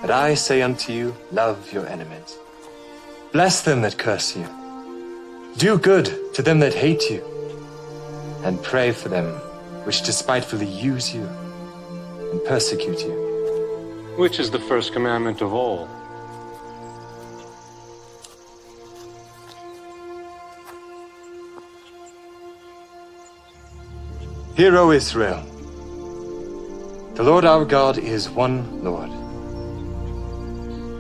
But I say unto you, love your enemies. Bless them that curse you. Do good to them that hate you. And pray for them which despitefully use you and persecute you. Which is the first commandment of all? Hear, O Israel, the Lord our God is one Lord.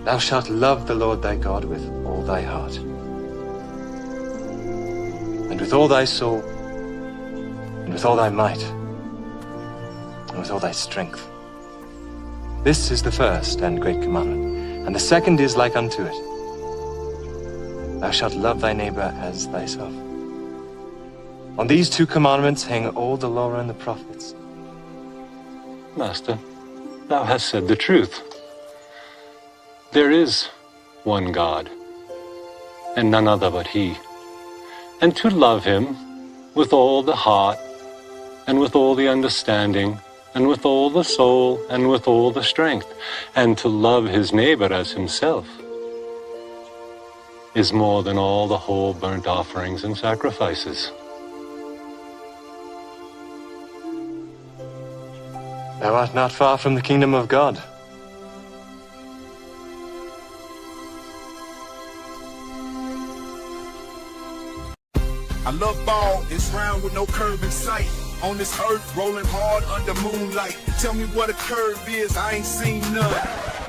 Thou shalt love the Lord thy God with all thy heart, and with all thy soul, and with all thy might, and with all thy strength. This is the first and great commandment, and the second is like unto it. Thou shalt love thy neighbor as thyself. On these two commandments hang all the law and the prophets. Master, thou hast said the truth. There is one God, and none other but He. And to love Him with all the heart, and with all the understanding, and with all the soul, and with all the strength, and to love his neighbor as himself, is more than all the whole burnt offerings and sacrifices. Thou art not far from the kingdom of God. I love ball, it's round with no curve in sight. On this earth, rolling hard under moonlight. Tell me what a curve is, I ain't seen none.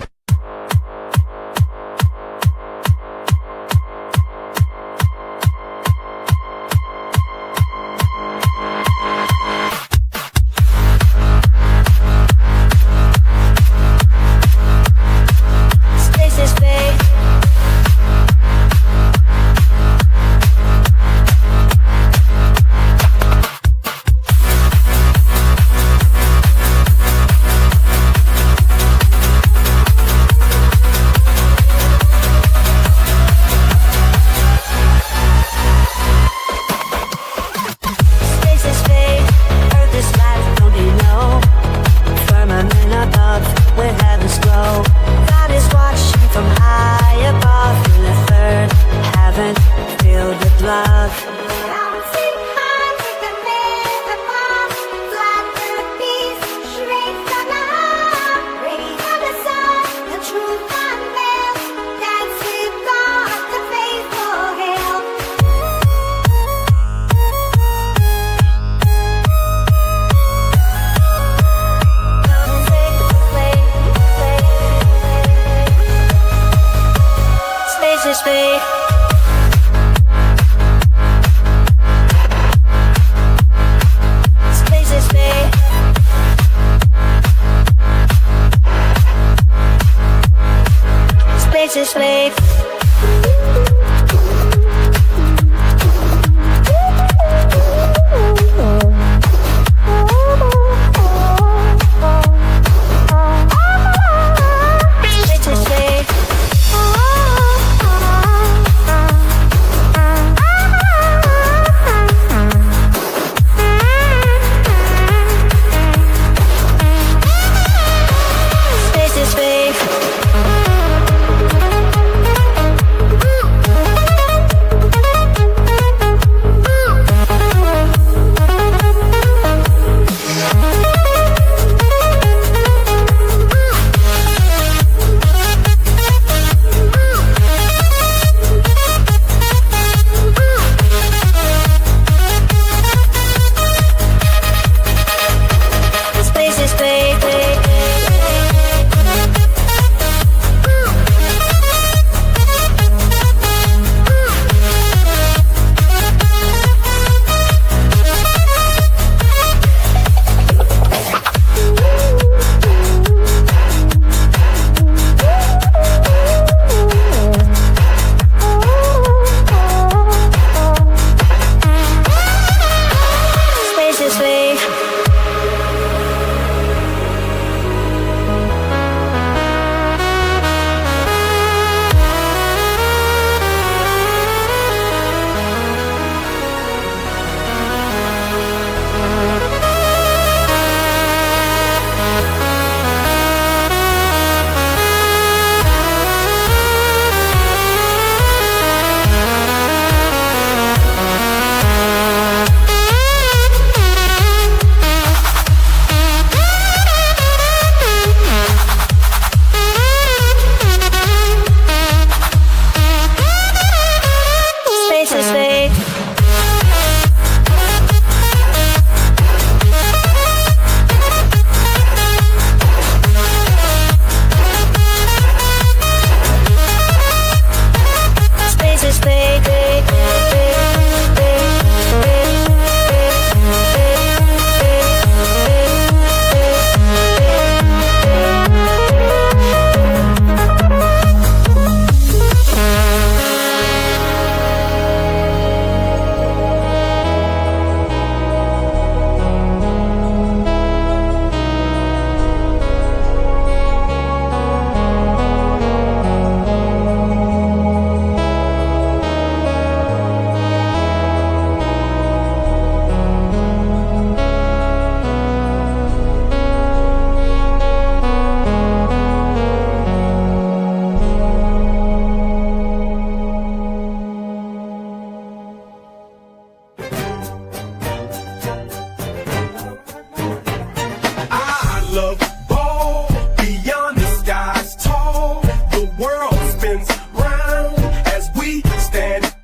love ball beyond the skies tall. The world spins round as we stand.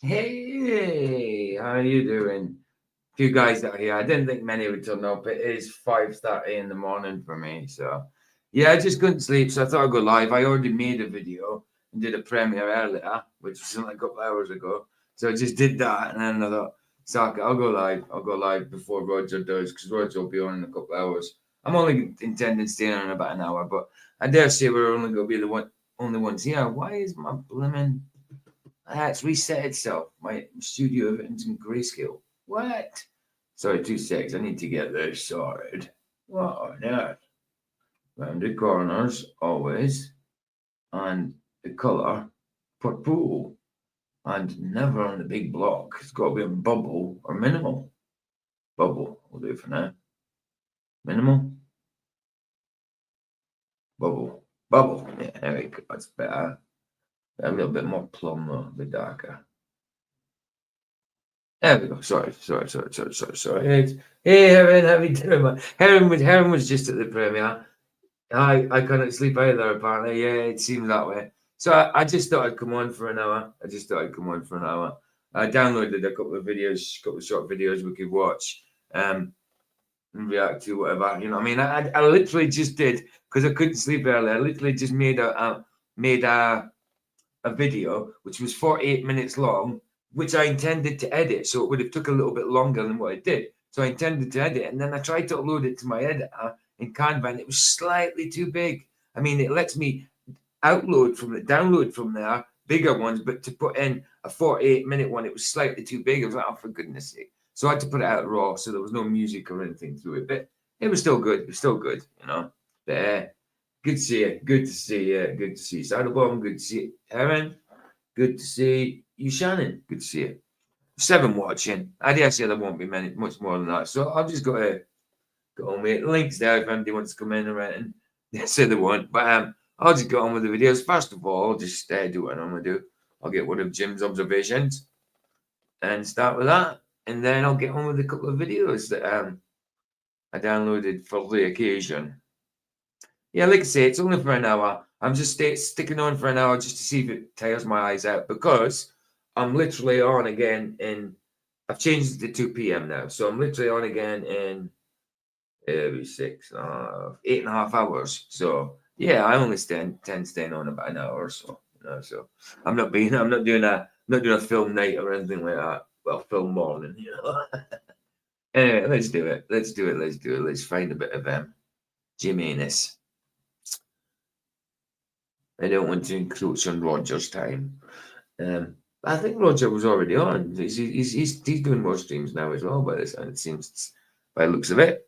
Hey, how you doing? Few guys out here. I didn't think many would turn up. It is 5:30 in the morning for me, so yeah, I just couldn't sleep, so I thought I'd go live. I already made a video and did a premiere earlier, which was like a couple hours ago. So I just did that, and then I thought, "Suck it, I'll go live. I'll go live before Roger does, because Roger will be on in a couple hours. I'm only intending staying on about an hour, but I dare say we're only going to be the only ones here. Why is my blimmin'? It's reset itself. My studio everything's in grayscale. What? Sorry, 2 seconds. I need to get this sorted. What on earth? Rounded corners, always. And the colour, purple. And never on the big block. It's got to be a bubble or minimal. Bubble. We'll do it for now. Minimal. Bubble. Bubble. Yeah, there we go. That's better. A little bit more plum though, a bit darker. There we go. Sorry. Hey, Heron, how you doing, man? Heron was just at the premiere. I couldn't sleep either, apparently. Yeah, it seemed that way. So I just thought I'd come on for an hour. I downloaded a couple of videos, couple of short videos we could watch and react to, whatever. You know what I mean? I literally just did, because I couldn't sleep earlier. I literally just made a video which was 48 minutes long, which I intended to edit, so it would have took a little bit longer than what I did. So I intended to edit, and then I tried to upload it to my editor in Canva, and it was slightly too big. I mean, it lets me download from there bigger ones, but to put in a 48-minute one, it was slightly too big. I was like, oh, for goodness sake. So I had to put it out raw, so there was no music or anything through it, but it was still good. You know. But, good to see you. Good to see you. Saddlebomb, good to see you. Heron, good to see you. Shannon, good to see you. 7 watching. I dare say there won't be much more than that. So I'll just go on with it. Links there if anybody wants to come in or anything. They say they won't. But I'll just go on with the videos. First of all, I'll just do what I normally do. I'll get one of Jim's observations and start with that. And then I'll get on with a couple of videos that I downloaded for the occasion. Yeah, like I say, it's only for an hour. I'm just sticking on for an hour just to see if it tires my eyes out, because I'm literally on again I've changed it to 2 p.m. now. So I'm literally on again in 8.5 hours. So yeah, I only tend staying on about an hour or so. You know, so I'm not doing a film night or anything like that. Well, film morning, you know. Anyway, let's do it. Let's find a bit of Jimenez. I don't want to encroach on Roger's time. I think Roger was already on. He's doing more streams now as well, but it seems by the looks of it.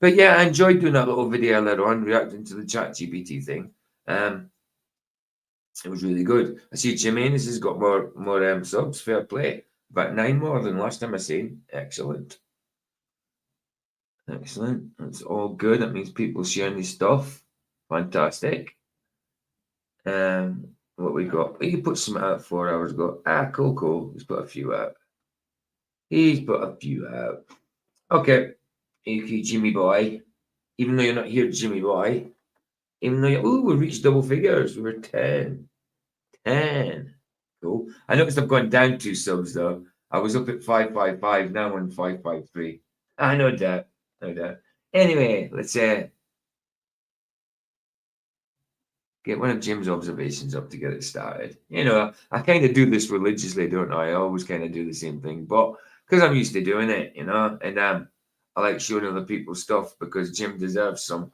But yeah, I enjoyed doing that little video later on, reacting to the ChatGPT thing. It was really good. I see Jimenez has got more subs. Fair play. About 9 more than last time I seen. Excellent. That's all good. That means people sharing this stuff. Fantastic. What we got? He put some out 4 hours ago. Cool. He's put a few out. Okay. Okay, Jimmy boy. Even though you're not here, Jimmy boy. Even though we reached double figures. We were 10. Cool. I noticed I've gone down 2 subs though. I was up at 555. Now I'm 553. No doubt. Anyway, let's get one of Jim's observations up to get it started. You know, I kind of do this religiously, don't I? I always kind of do the same thing, but because I'm used to doing it, you know, and I like showing other people stuff because Jim deserves some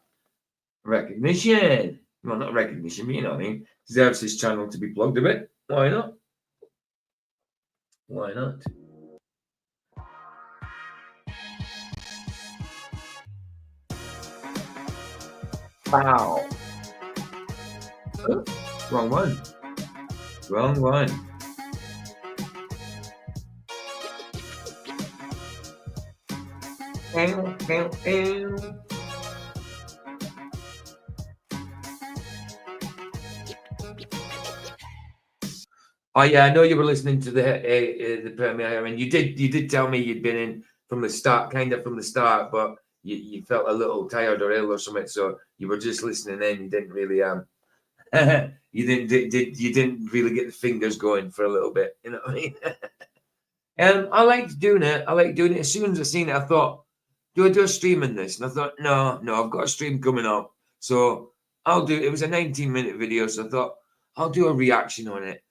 recognition. Well, not recognition, but you know what I mean. Deserves his channel to be plugged a bit. Why not? Wow. Oh, wrong one. Oh yeah, I know you were listening to the premiere, and you did tell me you'd been in from the start, but you felt a little tired or ill or something, so you were just listening in. You didn't really you didn't really get the fingers going for a little bit. You know what I mean? I liked doing it. I like doing it. As soon as I seen it, I thought, do I do a stream in this? And I thought, no, I've got a stream coming up, so I'll do. It was a 19-minute video, so I thought I'll do a reaction on it.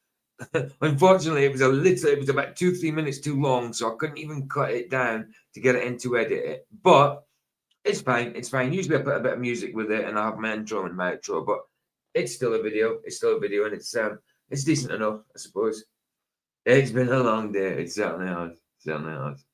Unfortunately, it was about 2-3 minutes too long, so I couldn't even cut it down to get it in to edit it. But it's fine. It's fine. Usually I put a bit of music with it, and I have my intro and my outro. But it's still a video. It's still a video, and it's decent enough, I suppose. It's been a long day. It certainly has. Certainly has.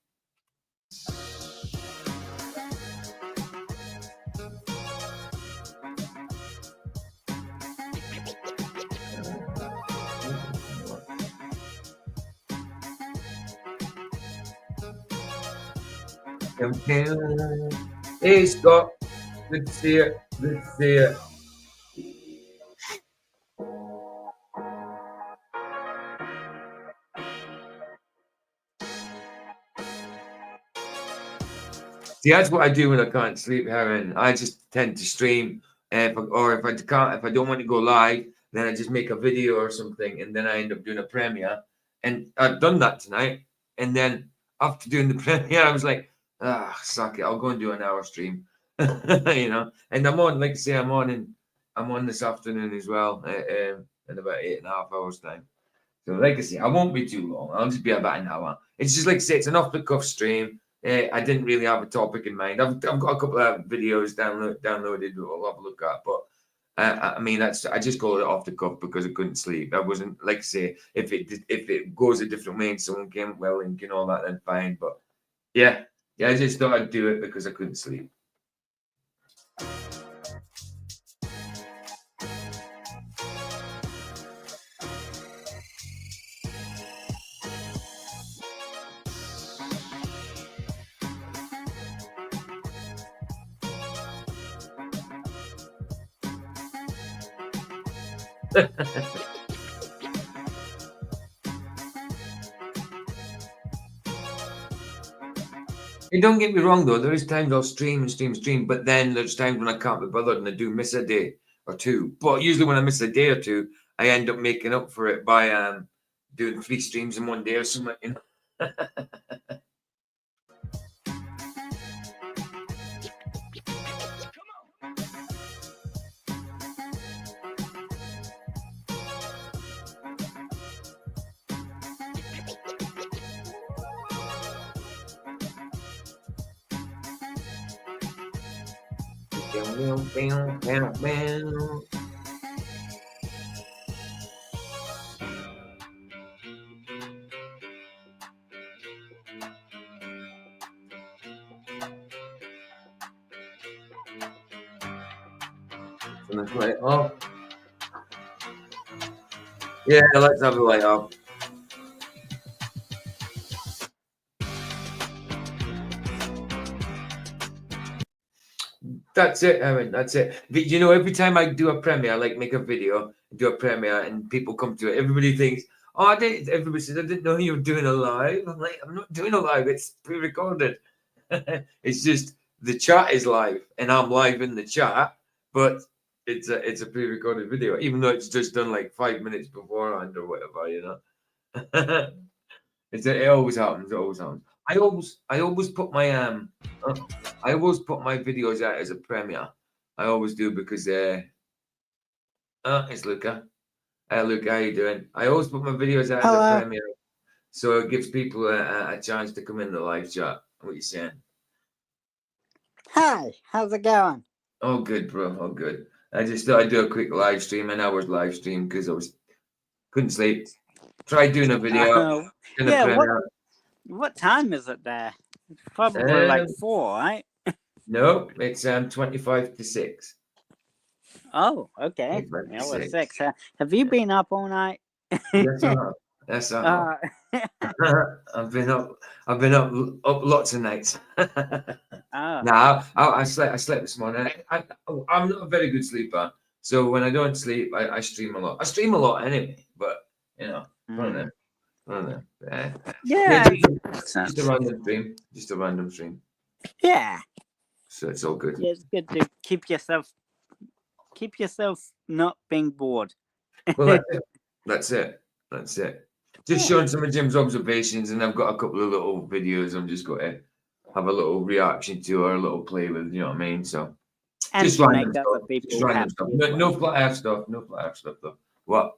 Hey Scott, good to see you. Good to see you. See, that's what I do when I can't sleep, Heron. I just tend to stream, if I don't want to go live, then I just make a video or something, and then I end up doing a premiere. And I've done that tonight. And then after doing the premiere, I was like, suck it, I'll go and do an hour stream. You know. And I'm on, like I say, I'm on this afternoon as well, in about 8.5 hours time. So like I say, I won't be too long. I'll just be about an hour. It's just like I say, it's an off the cuff stream. I didn't really have a topic in mind. I've got a couple of videos downloaded that I'll have a look at, but I mean I just called it off the cuff because I couldn't sleep. I wasn't, like I say, if it goes a different way and someone came well and all that, then fine. But yeah, I just thought I'd do it because I couldn't sleep. Hey, don't get me wrong though, there is times I'll stream, but then there's times when I can't be bothered and I do miss a day or two. But usually when I miss a day or two, I end up making up for it by doing 3 streams in one day or something, you know. Turn the light off. Yeah, let's have the light off. That's it, Aaron. That's it. But, you know, every time I do a premiere, like make a video, do a premiere, and people come to it, everybody thinks, everybody says, I didn't know you were doing a live. I'm like, I'm not doing a live. It's pre-recorded. It's just the chat is live, and I'm live in the chat, but it's a pre-recorded video, even though it's just done like 5 minutes beforehand or whatever, you know. It always happens. It always happens. I always put my videos out as a premiere. I always do because it's Luca. Luca, how you doing? I always put my videos out as a premiere, so it gives people a chance to come in the live chat. What you saying? Hi, how's it going? Oh, good, bro. Oh, good. I just thought I'd do a quick live stream, an hour's live stream, because I couldn't sleep. Tried doing a video. What time is it there? It's probably like 4, right? No, it's 25 to 6. Oh, okay. Yeah, well, 6. Have you been up all night? Yes, I have. Yes, I have. I've been up lots of nights. No, I slept this morning. I'm not a very good sleeper, so when I don't sleep, I stream a lot. I stream a lot anyway, but you know, I don't know. Yeah, just a random stream. Yeah. So it's all good. Yeah, it's good to keep yourself not being bored. Well, that's it. That's it. That's it. Just showing some of Jim's observations, and I've got a couple of little videos I'm just going to have a little reaction to or a little play with, you know what I mean? So And just you random make stuff. other people Just random happy stuff. as No, well. no flat earth stuff. No flat earth stuff, though. What?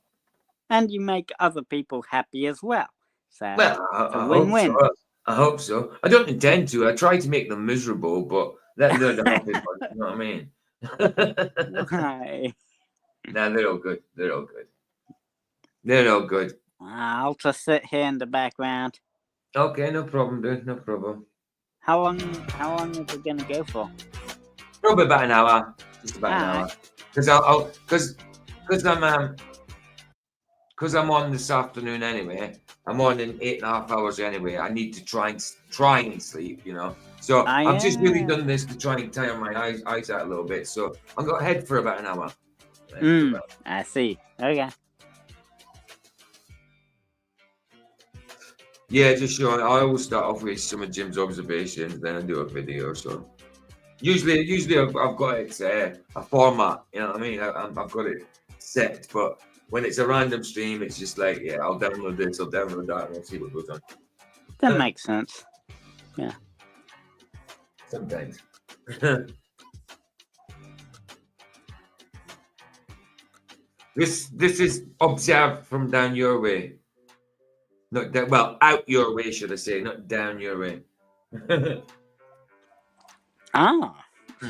And you make other people happy as well. So Well, it's a I win-win. hope so. I hope so. I don't intend to. I try to make them miserable, but they're the happy ones, you know what I mean? Why? Nah, they're all good. They're all good. They're all good. I'll just sit here in the background. Okay, no problem, dude. No problem. How long is it gonna go for? Probably about an hour. Just about an Alright. hour. Because I'm on this afternoon anyway. I'm on in 8.5 hours anyway. I need to try and sleep, you know. So I've just really done this to try and tire my eyes out a little bit. So I'm going ahead for about an hour. I see. Okay. Yeah, just showing. I always start off with some of Jim's observations, then I do a video. So usually I've got it a format. You know what I mean? I've got it set, but when it's a random stream, it's just like, yeah, I'll download this, I'll download that, and I'll see what goes on. That makes sense. Yeah. Sometimes. This is observed from down your way. Not down, well, out your way, should I say, not down your way.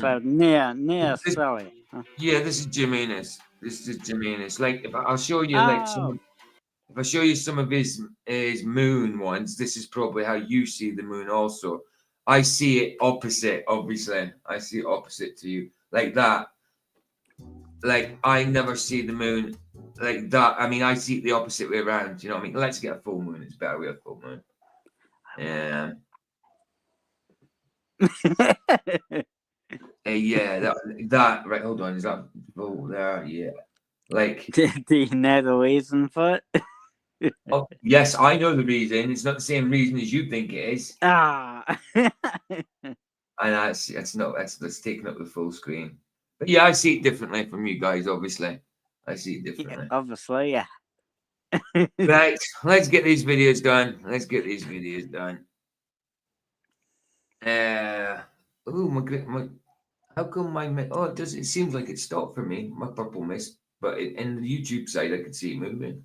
So near Australia. Huh? Yeah, this is Jimenez. This is Jimenez. Like, if I'll show you, if I show you some of his moon ones, this is probably how you see the moon also. I see it opposite, obviously. I see it opposite to you. Like that. Like, I never see the moon like that. I mean, I see it the opposite way around. You know what I mean? Let's get a full moon. It's better with a full moon. Yeah. Yeah, that right. Hold on, is that there? Yeah, like. Do you know the reason for it? Oh, yes, I know the reason. It's not the same reason as you think it is. And that's taking up the full screen. But yeah, I see it differently from you guys. Obviously, I see it differently. Yeah, obviously, yeah. Right, let's get these videos done. Oh my. How come my oh it seems like it stopped for me, my purple mist, but in the YouTube side I could see it moving.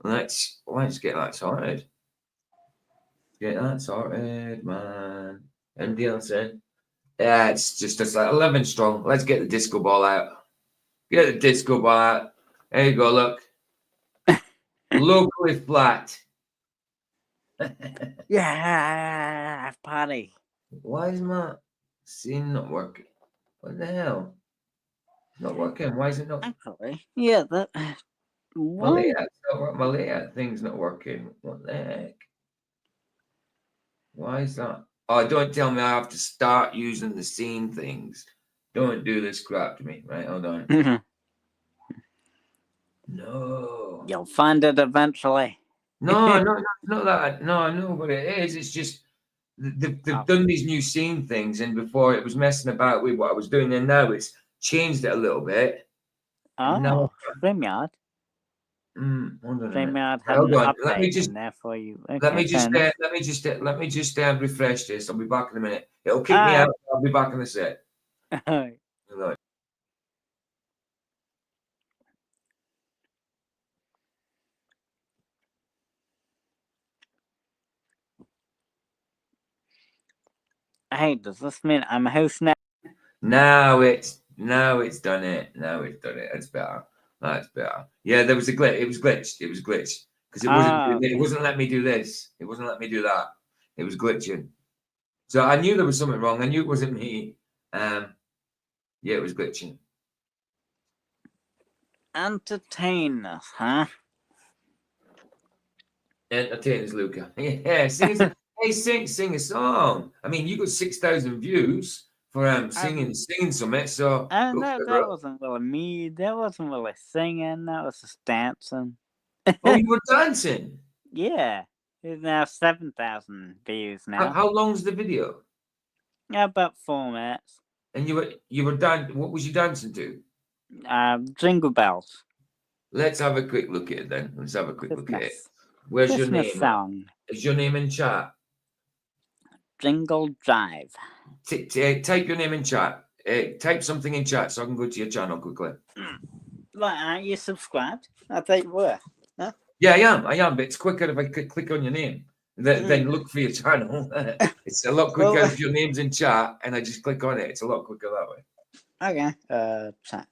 Let's get that sorted. Get that sorted, man. Anybody else in? Yeah, it's like 11 strong. Let's get the disco ball out. Get the disco ball out. There you go, look. Locally flat. Yeah, party. Why is my scene not working? What the hell? Not working. Why is it not? Actually, yeah, that. My layout thing's not working. What the heck? Why is that? Oh, don't tell me I have to start using the scene things. Don't do this crap to me. Right, hold on. No. You'll find it eventually. No, not that. No, I know what it is. It's just they've done these new scene things, and before it was messing about with what I was doing, and now it's changed it a little bit. Oh, no. StreamYard. StreamYard had an update in there for you. Okay, let me just refresh this. I'll be back in a minute. It'll kick me out. I'll be back in a sec. Right. Hey, does this mean I'm a host now? Now it's done it. It's better. That's better. Yeah, there was a glitch. It was glitched because it wasn't letting me do this. It wasn't letting me do that. It was glitching. So I knew there was something wrong. I knew it wasn't me. Yeah, it was glitching. Entertain us, huh? Entertain us, Luca. Yeah, sing a song. I mean, you got 6,000 views for singing something. So that wasn't really me. That wasn't really singing. That was just dancing. Oh, you were dancing? Yeah. It's now 7,000 views now. How long's the video? Yeah, about 4 minutes. And you were what was you dancing to? Jingle bells. Let's have a quick look at it then. Let's have a quick look at it. Christmas. Where's your Christmas name? song. Is your name in chat? Jingle Drive. Type your name in chat. Type something in chat so I can go to your channel quickly. Like, aren't you subscribed? I thought you were. Huh? Yeah, I am, but it's quicker if I click on your name. Then look for your channel. It's a lot quicker if your name's in chat and I just click on it. It's a lot quicker that way. Okay. Chat.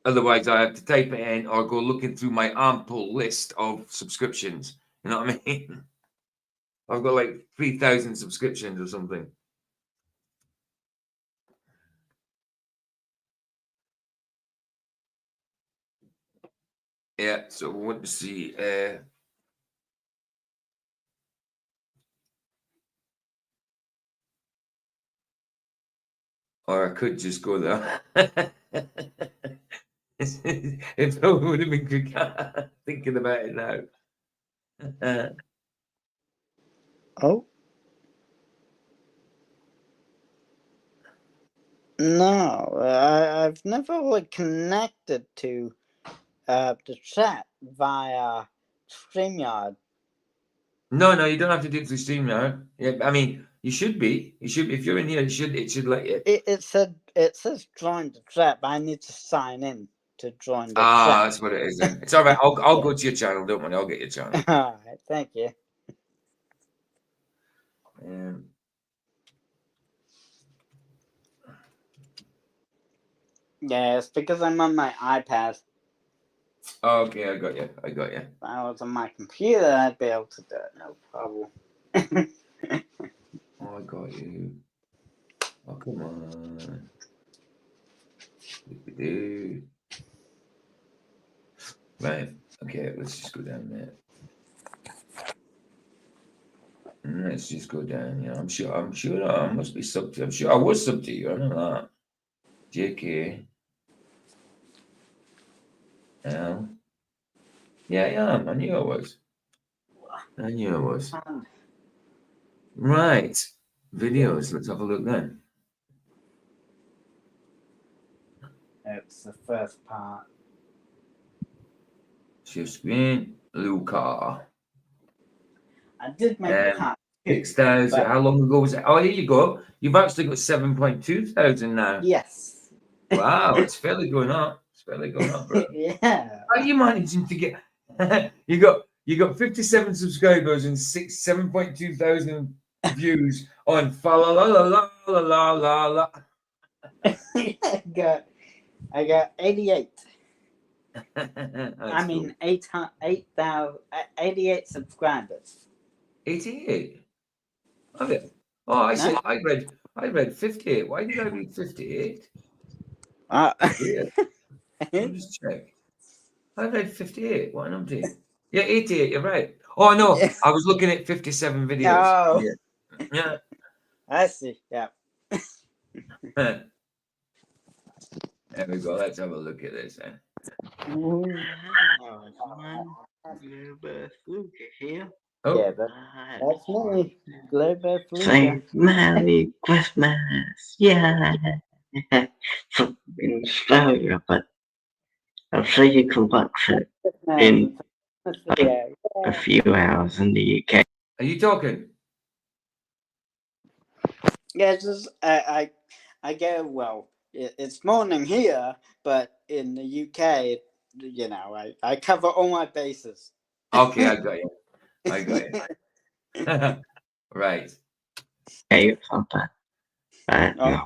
Otherwise, I have to type it in or go looking through my ample list of subscriptions. You know what I mean? I've got like 3,000 subscriptions or something. Yeah, so we want to see. Or I could just go there. It probably would have been good thinking about it now. Oh. No, I've never really connected to the chat via StreamYard. No, you don't have to do it through Steam now. Yeah, I mean, you should be. You should. If you're in here, it should let you. It says join the chat, but I need to sign in to join the chat. That's what it is then. It's all right. I'll go to your channel. Don't worry. I'll get your channel. All right, thank you. Yeah, it's because I'm on my iPad. Okay, I got you. If I was on my computer, I'd be able to do it, no problem. Oh, I got you. Oh, come on. Right. Okay, let's just go down there. Let's just go down. Yeah, I'm sure I must be sub to. I'm sure I was sub to you. I know that. JK. L. Yeah, I knew I was. Right. Videos. Let's have a look then. It's the first part. Shift screen. Luca. I did make part 6,000. How long ago was it? Oh, here you go. You've actually got 7.2 thousand now. Yes. Wow, it's fairly going up. Bro. Yeah. How are you managing to get? you got 57 subscribers and 7.2 thousand views on fa la la la la la la la. I got 88. I mean, cool. 88 subscribers. 88. Have it? Oh, I said I read 58. Why did I read 58? Weird. Let me just check. I read 58. What an update. Yeah, 88. You're right. Oh no, I was looking at 57 videos. Oh. Yeah. I see. Yeah. There we go. Let's have a look at this. Here. Oh. Yeah, that's me. Global Say Merry Christmas, yeah. In Australia, but I'll see you come back to in a few hours in the UK. Are you talking? Yeah, it's just I go well. It's morning here, but in the UK, you know, I cover all my bases. Okay, I got you. Right. Okay, Papa.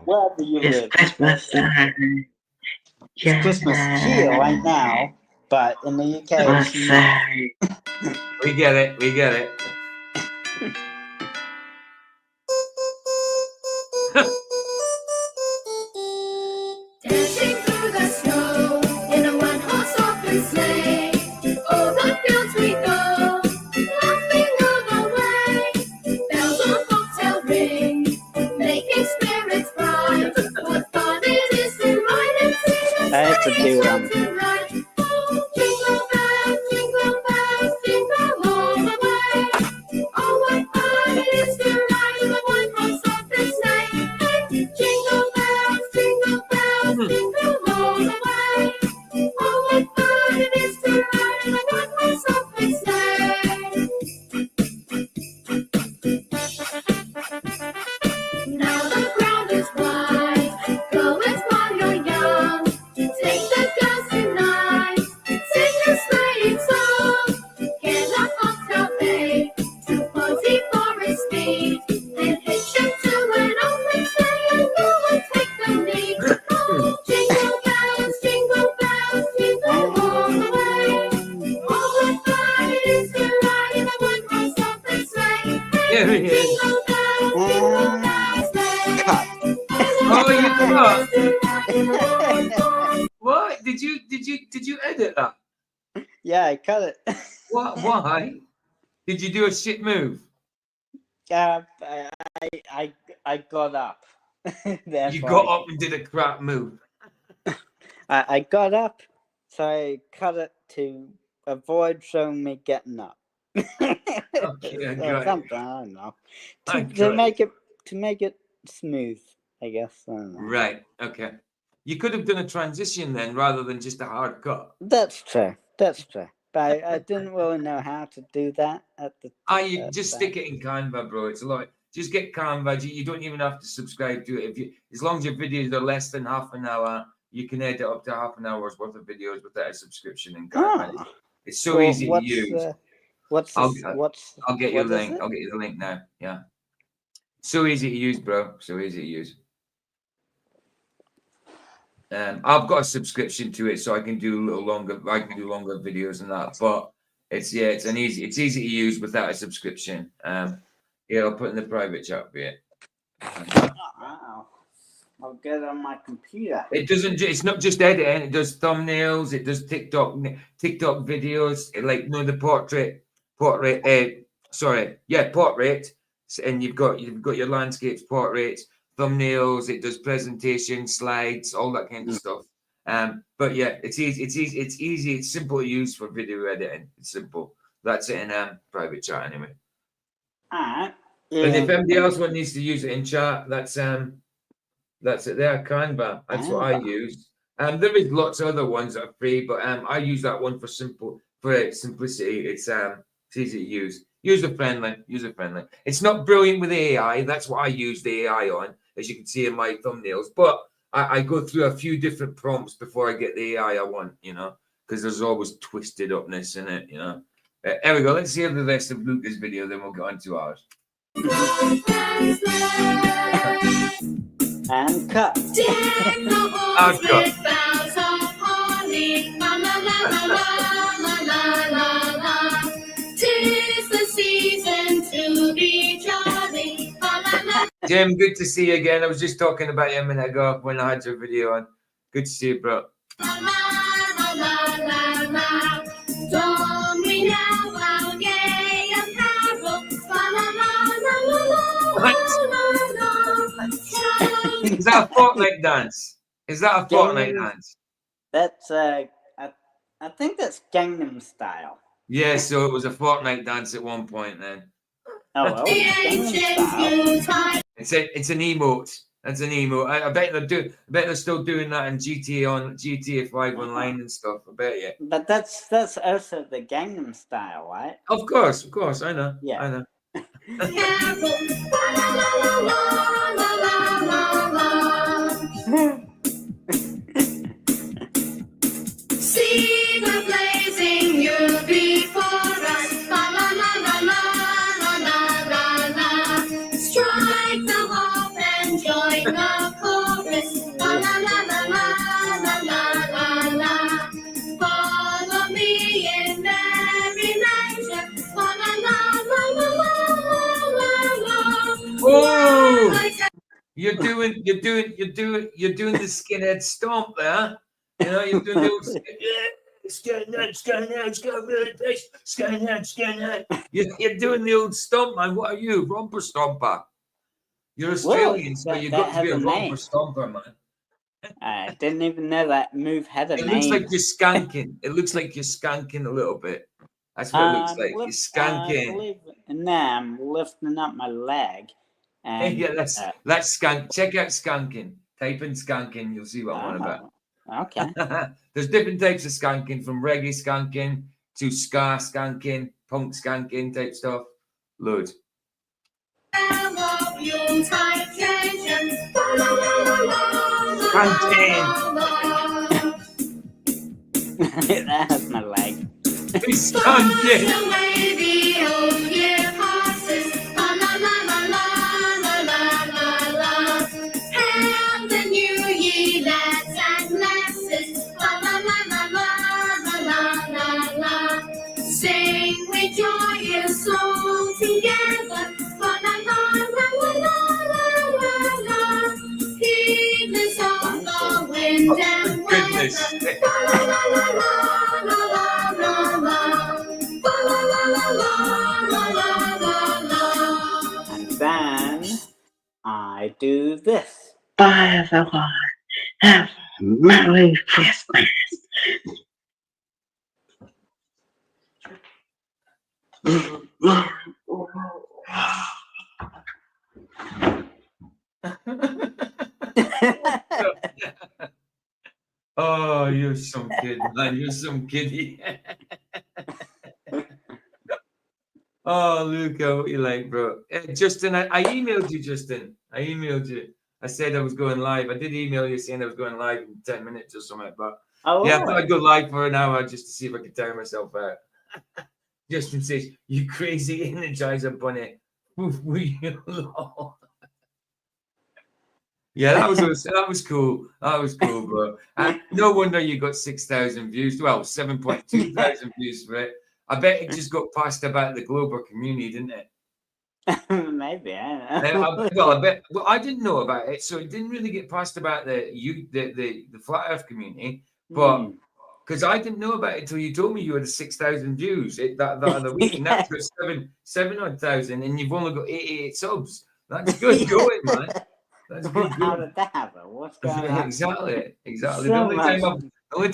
Where do you It's live? Christmas time. It's Christmas here right now, but in the UK, it's not. We get it. Dancing through the snow in a one-horse open sleigh. O'er the fields we go, laughing all the way. Bells on bobtail ring, making spirits bright. What fun it is to ride and sing and I have to do tonight. Oh, jingle bells, jingle all the way. Oh, what fun it is to ride in a one What? Did you edit that? Yeah, I cut it. What? Why? Did you do a shit move? I got up. You got up and did a crap move. I got up, so I cut it to avoid showing me getting up. Okay, I got it. Something, I don't know. I To got make it smooth, I guess. I don't know. Right. Okay. You could have done a transition then, rather than just a hard cut. That's true. That's true. But I didn't really know how to do that at the. You just stick it in Canva, bro. It's a lot. Just get Canva. You don't even have to subscribe to it. As long as your videos are less than half an hour, you can edit up to half an hour's worth of videos without a subscription in Canva. Oh. It's so easy to use. I'll get you the link. I'll get you the link now. Yeah. So easy to use, bro. So easy to use. I've got a subscription to it, so I can do a little longer. I can do longer videos and that. But it's easy to use without a subscription. Yeah, I'll put in the private chat for you. Wow. I'll get it on my computer. It doesn't. It's not just editing. It does thumbnails. It does TikTok videos. The portrait. And you've got your landscapes, portraits, thumbnails. It does presentations, slides, all that kind of stuff. But yeah, it's easy. It's easy. It's simple to use for video editing. It's simple. That's it in private chat anyway. Alright. Yeah. And if anybody else needs to use it in chat, that's it there, Canva. That's what I use. There is lots of other ones that are free, but I use that one for simplicity. It's easy to use. User friendly. It's not brilliant with AI. That's what I use the AI on, as you can see in my thumbnails. But I go through a few different prompts before I get the AI I want, because there's always twisted upness in it, There we go. Let's hear the rest of Luca's video, then we'll get on to ours. And cut. I've got. Jim, good to see you again. I was just talking about you a minute ago when I had your video on. Good to see you, bro. Is that a Fortnite dance? That's I think that's Gangnam Style. Yeah, so it was a Fortnite dance at one point then. Oh well. Gangnam Style. It's an emote. That's an emote. I bet they're still doing that in GTA 5 online and stuff. I bet you. But that's also the Gangnam Style, right? Of course, I know. Yeah. I know. See the blazing you before us. La la la la la la la la. Strike the harp and join the chorus. La la la la la la la la. Follow me in merry measure. La la la la la la la. Oh! You're doing the skinhead stomp there. You're doing the old skinhead. You're doing the old stomp, man. What are you, romper stomper? You're Australian, so you've got to be a romper stomper, man. I didn't even know that move had a name. It looks like you're skanking. It looks like you're skanking a little bit. That's what it looks like. You're skanking. Now I'm lifting up my leg. And, yeah, that's skank. Check out skanking. Type in skanking. You'll see what I'm on about. Okay. There's different types of skanking, from reggae skanking to ska skanking, punk skanking type stuff. Loads. Skanking. That's my leg. Skanking. Sing with joyous song together. La la la la la la la la. Heedless of Sing down Goodness. la la la la la la la la. La la la la la la la la. And then I do this. Bye everyone. Have a Merry Christmas. Oh, you're some kid, man. You're some kiddie. Oh, Luke, what you like, bro? Justin, I emailed you, Justin. I emailed you. I said I was going live. I did email you saying I was going live in 10 minutes or something, but yeah, I thought I'd go live for an hour just to see if I could tire myself out. Justin says, "You crazy Energizer bunny." Yeah, that was cool. That was cool, bro. And no wonder you got 6,000 views. Well, 7.2 thousand views for it. I bet it just got passed about the global community, didn't it? Maybe, I don't know. Well, I didn't know about it, so it didn't really get passed about the flat Earth community. But because I didn't know about it until you told me you had 6,000 views that other week, and that's got 7,000, and you've only got 88 subs. That's good going, man. That's good How going. did that happen? What's going on? Exactly. So The only much.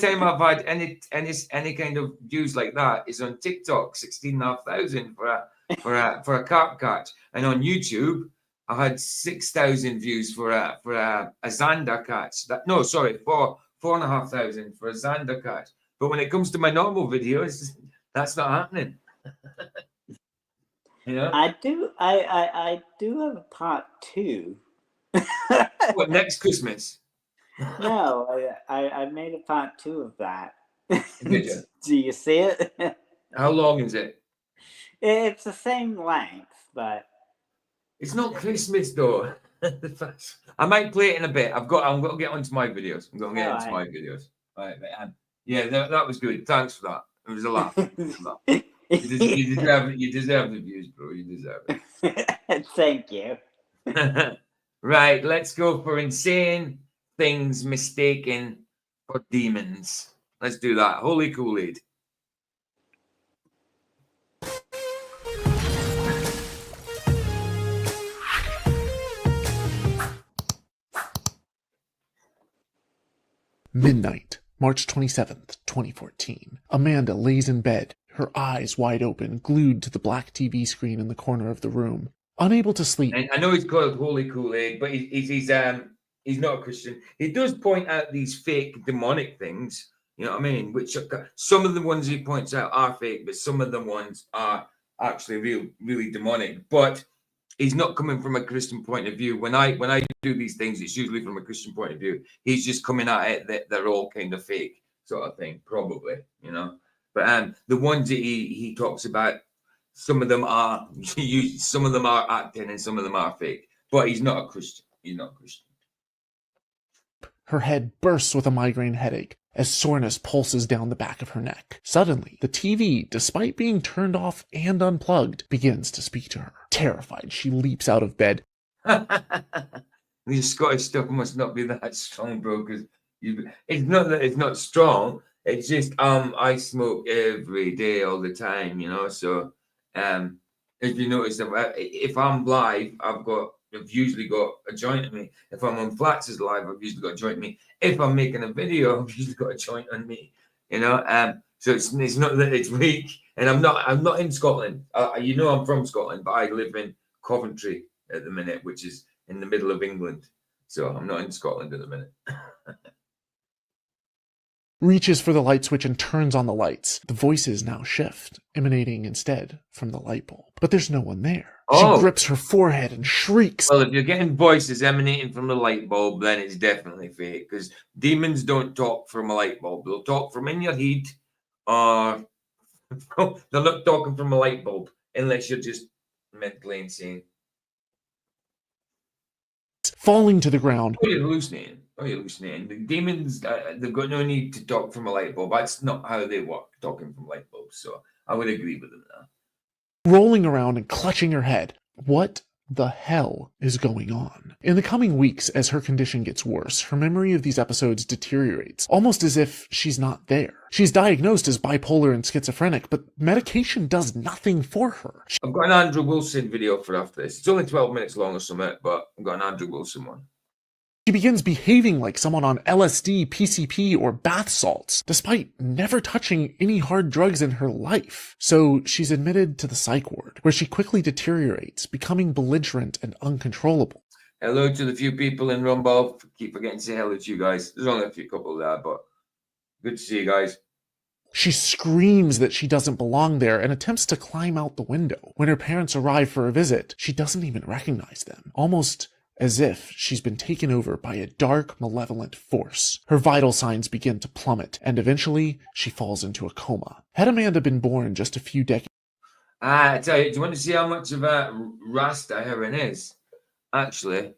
time I've had any kind of views like that is on TikTok, 16,500 for a carp catch, and on YouTube I had 6,000 views for a zander catch. 4,500 for a zander catch. But when it comes to my normal videos, that's not happening. You know? I do have a part 2. What, next Christmas? No, I made a part 2 of that. Did you? Do you see it? How long is it? It's the same length, but It's not Christmas though. I might play it in a bit. I'm going to get onto my videos. I'm going to get into my videos. All right, yeah, that was good. Thanks for that. It was a laugh. You deserve the views, bro. You deserve it. Thank you. Right, let's go for insane things mistaken for demons. Let's do that. Holy Kool-Aid. Midnight, March 27th, 2014. Amanda lays in bed, her eyes wide open, glued to the black TV screen in the corner of the room. Unable to sleep. And I know he's called Holy Kool-Aid, but he's not a Christian. He does point out these fake demonic things, you know what I mean? Which some of the ones he points out are fake, but some of the ones are actually really demonic. But he's not coming from a Christian point of view. When I do these things, it's usually from a Christian point of view. He's just coming at it that they're all kind of fake, sort of thing, probably, you know. But the ones that he talks about, some of them are acting and some of them are fake. But he's not a Christian. He's not a Christian. Her head bursts with a migraine headache as soreness pulses down the back of her neck. Suddenly, the TV, despite being turned off and unplugged, begins to speak to her. Terrified, she leaps out of bed. These Scottish stuff must not be that strong, bro, because it's not that it's not strong. It's just I smoke every day, all the time, you know. So if you notice, if I'm live, I've usually got a joint on me. If I'm on Flats' live, I've usually got a joint on me. If I'm making a video, I've usually got a joint on me. You know, so it's not that it's weak. And I'm not in Scotland. You know, I'm from Scotland, but I live in Coventry at the minute, which is in the middle of England. So I'm not in Scotland at the minute. Reaches for the light switch and turns on the lights. The voices now shift, emanating instead from the light bulb. But there's no one there. Oh. She grips her forehead and shrieks. Well, if you're getting voices emanating from the light bulb, then it's definitely fake, because demons don't talk from a light bulb. They'll talk from in your head, or they're not talking from a light bulb unless you're just mentally insane. Falling to the ground. Oh, you're hallucinating. The demons, they've got no need to talk from a light bulb. That's not how they work, talking from light bulbs. So I would agree with them there. Rolling around and clutching her head. What the hell is going on? In the coming weeks, as her condition gets worse, her memory of these episodes deteriorates, almost as if she's not there. She's diagnosed as bipolar and schizophrenic, but medication does nothing for her. I've got an Andrew Wilson video for after this. It's only 12 minutes long or something, but I've got an Andrew Wilson one. She begins behaving like someone on LSD, PCP, or bath salts, despite never touching any hard drugs in her life. So she's admitted to the psych ward, where she quickly deteriorates, becoming belligerent and uncontrollable. Hello to the few people in Rumble. Keep forgetting to say hello to you guys. There's only a few couple there, but good to see you guys. She screams that she doesn't belong there and attempts to climb out the window. When her parents arrive for a visit, she doesn't even recognize them, almost as if she's been taken over by a dark, malevolent force. Her vital signs begin to plummet, and eventually she falls into a coma. Had Amanda been born just a few decades... I tell you, do you want to see how much of a Rasta heroin is? Actually,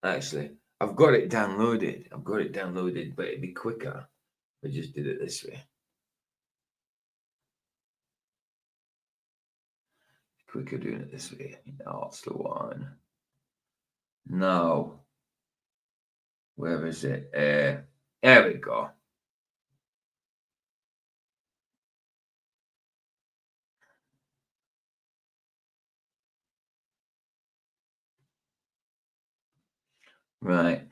I've got it downloaded. But it'd be quicker if I just did it this way. Quicker doing it this way. That's the one. No. Where is it? There we go. Right.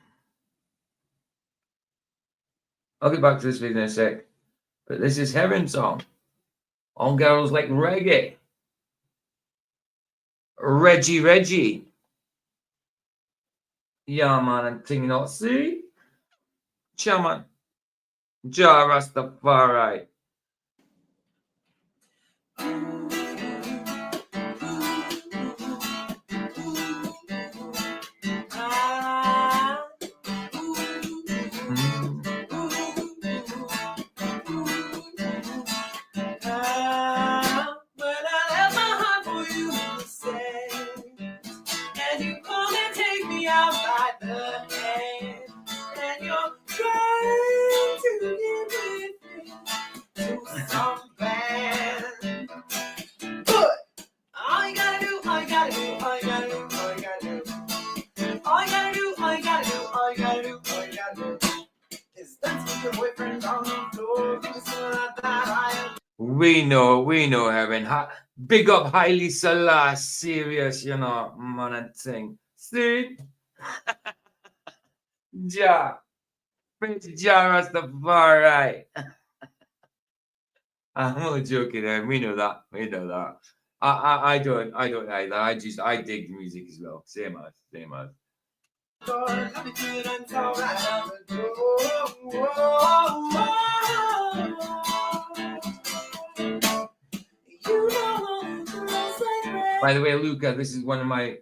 I'll get back to this video in a sec. But this is Heron song. On girls like reggae. Reggie. Yeah, man, I'm singing out. See? Chairman. Ja Rastafari. We know, Heaven. Big up Haile Selassie, serious, you know, man and thing. See? Ja. Prince Ja Rastafari. I'm only joking, Heaven. We know that. I don't either. I dig the music as well. Same as. By the way, Luca, this is one of my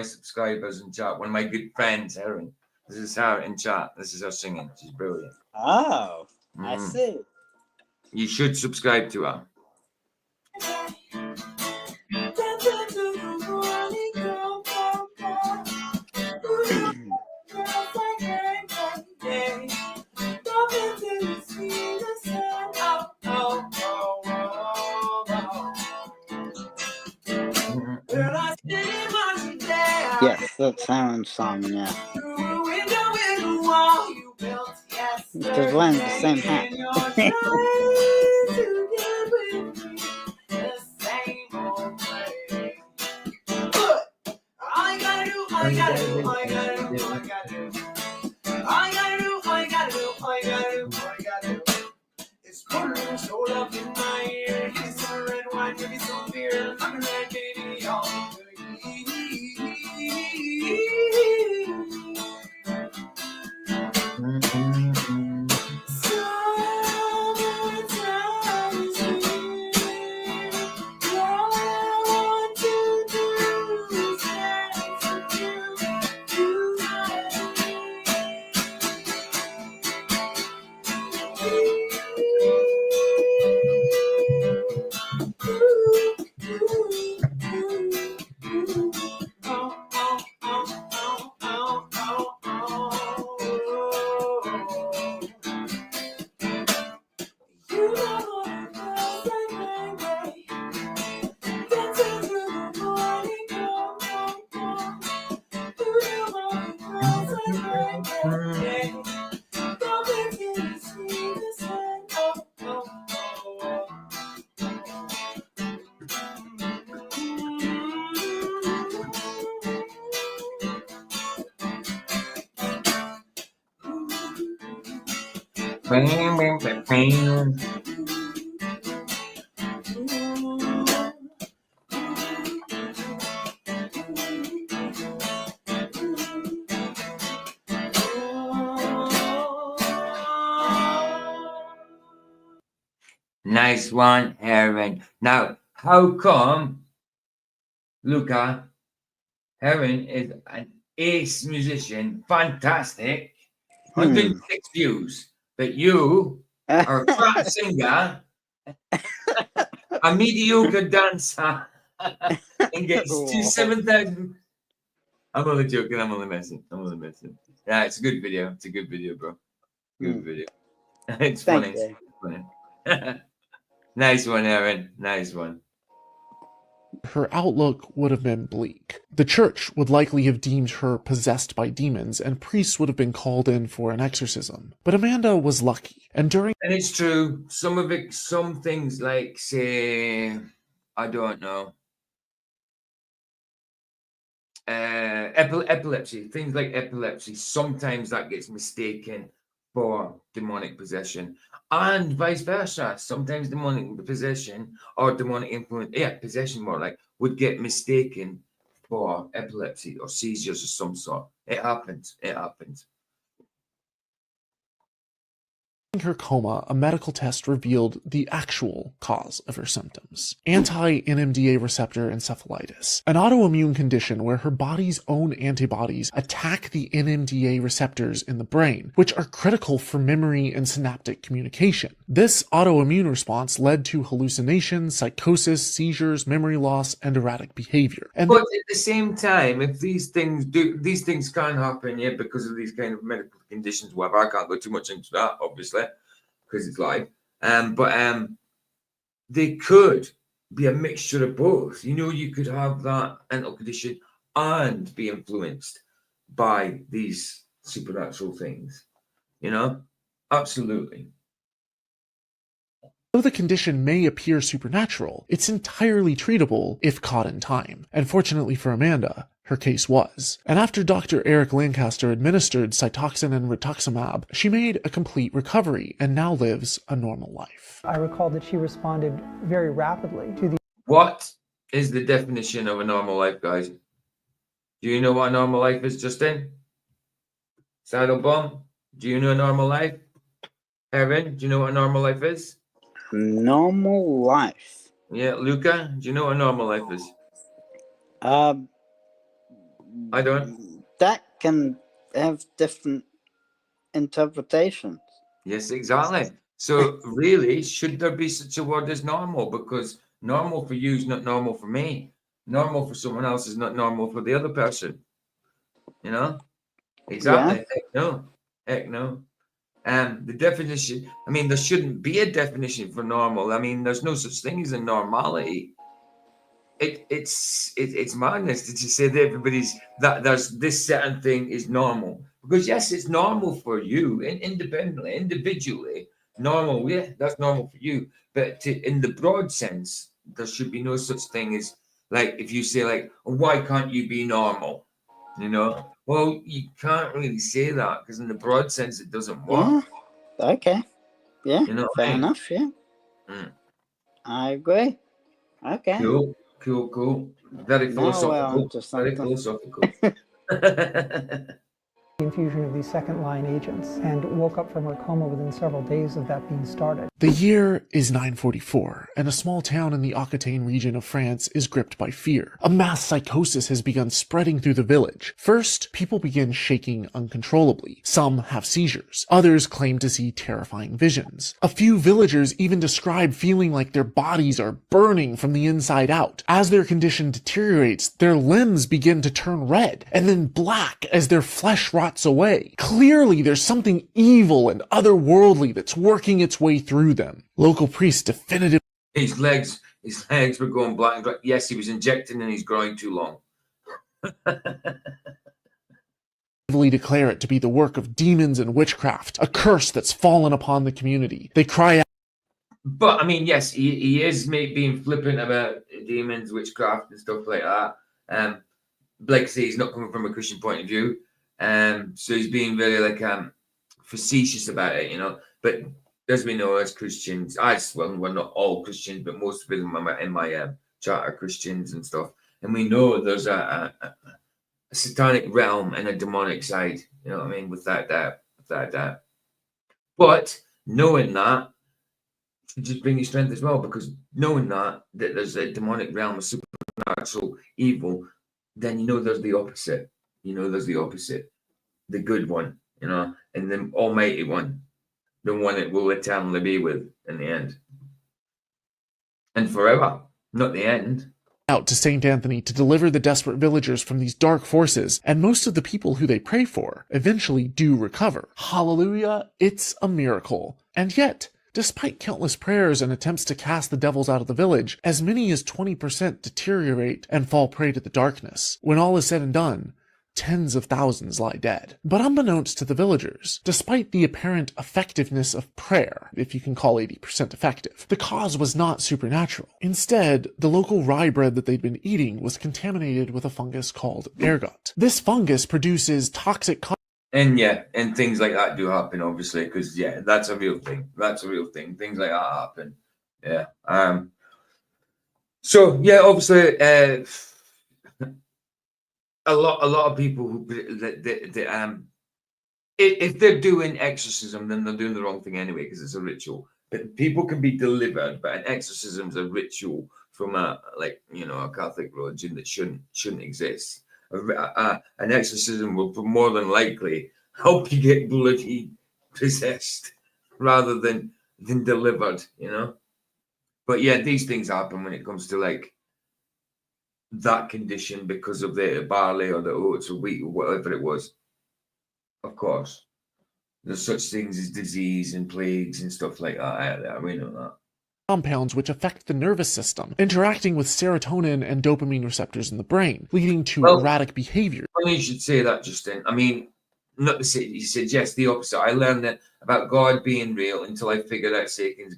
subscribers in chat. One of my good friends, Erin. This is her in chat. This is her singing. She's brilliant. Oh, I see. You should subscribe to her. Yes, that's Aaron's song, yeah. They're wearing the same hat. Nice one, Aaron. Now, how come Luca Aaron is an ace musician, fantastic, 106 views, but you are a crap singer, a mediocre dancer, and gets to 7,000. I'm only joking. I'm only messing. Yeah, it's a good video. It's a good video, bro. Good video. It's Thank funny. you. It's funny. Nice one, Aaron. Nice one. Her outlook would have been bleak. The church would likely have deemed her possessed by demons, and priests would have been called in for an exorcism. But Amanda was lucky, and during And it's true. Some of it, some things like, say, I don't know, epilepsy, things like epilepsy, sometimes that gets mistaken for demonic possession, and vice versa. Sometimes demonic possession or demonic influence, possession more like, would get mistaken for epilepsy or seizures of some sort. It happens. It happens. her coma, a medical test revealed the actual cause of her symptoms: anti-NMDA receptor encephalitis, an autoimmune condition where her body's own antibodies attack the NMDA receptors in the brain, which are critical for memory and synaptic communication. This autoimmune response led to hallucinations, psychosis, seizures, memory loss, and erratic behavior. But at the same time, if these things can happen, because of these kind of medical conditions, whatever. I can't go too much into that, obviously, because it's live. But they could be a mixture of both. You could have that mental condition and be influenced by these supernatural things. Absolutely. Though the condition may appear supernatural, it's entirely treatable if caught in time. And fortunately for Amanda, her case was. And after Dr. Eric Lancaster administered Cytoxan and rituximab, she made a complete recovery and now lives a normal life. I recall that she responded very rapidly to the... What is the definition of a normal life, guys? Do you know what a normal life is, Justin? Saddlebomb, do you know a normal life? Evan, do you know what a normal life is? Normal life. Yeah, Luca, do you know what a normal life is? I don't. That can have different interpretations. Yes, exactly. So really, should there be such a word as normal? Because normal for you is not normal for me. Normal for someone else is not normal for the other person. Exactly. Yeah. Heck no. The definition, there shouldn't be a definition for normal. There's no such thing as a normality. It's madness to just say that there's this certain thing is normal. Because yes, it's normal for you independently, individually, normal. Yeah, that's normal for you. But in the broad sense, there should be no such thing as, like, if you say, like, why can't you be normal? Well, you can't really say that because in the broad sense, it doesn't work. Yeah. Okay. Yeah. Fair enough. Yeah. I agree. Okay. Cool. Very philosophical. Very philosophical. infusion of these second-line agents and woke up from her coma within several days of that being started. The year is 944, and a small town in the Aquitaine region of France is gripped by fear. A mass psychosis has begun spreading through the village. First, people begin shaking uncontrollably. Some have seizures. Others claim to see terrifying visions. A few villagers even describe feeling like their bodies are burning from the inside out. As their condition deteriorates, their limbs begin to turn red, and then black as their flesh rots away. Clearly, there's something evil and otherworldly that's working its way through them. Local priests definitively... His legs were going black. Yes, he was injecting in his groin too long. declare it to be the work of demons and witchcraft, a curse that's fallen upon the community. They cry out. But, I mean, yes, he is being flippant about demons, witchcraft, and stuff like that. Like I say, he's not coming from a Christian point of view. So he's being very, facetious about it, But as we know, as Christians, well, we're not all Christians, but most of them in my chat are Christians and stuff. And we know there's a satanic realm and a demonic side, you know what I mean, without doubt. But knowing that should just bring you strength as well, because knowing that there's a demonic realm, a supernatural evil, then you know there's the opposite. You know there's the opposite, the good one, you know, and the almighty one, the one that will eternally be with in the end. And forever, not the end. Out to St. Anthony to deliver the desperate villagers from these dark forces, and most of the people who they pray for eventually do recover. Hallelujah, it's a miracle. And yet, despite countless prayers and attempts to cast the devils out of the village, as many as 20% deteriorate and fall prey to the darkness. When all is said and done, tens of thousands lie dead. But unbeknownst to the villagers, despite the apparent effectiveness of prayer, if you can call 80% effective, the cause was not supernatural. Instead, the local rye bread that they'd been eating was contaminated with a fungus called ergot. This fungus produces toxic and things like that do happen, obviously, because that's a real thing. That's a real thing. Things like that happen. Yeah. So obviously, a lot of people who if they're doing exorcism, then they're doing the wrong thing anyway, because it's a ritual. But people can be delivered, but an exorcism is a ritual from a Catholic religion that shouldn't exist. An exorcism will more than likely help you get bloody possessed rather than delivered, you know. But these things happen when it comes to like that condition because of the barley or the oats or wheat or whatever it was. Of course, there's such things as disease and plagues and stuff like that out there. We know that. Compounds which affect the nervous system, interacting with serotonin and dopamine receptors in the brain, leading to erratic behavior. Funny you should say that, Justin. I mean, not to say, you suggest the opposite. I learned that about God being real until I figured out Satan's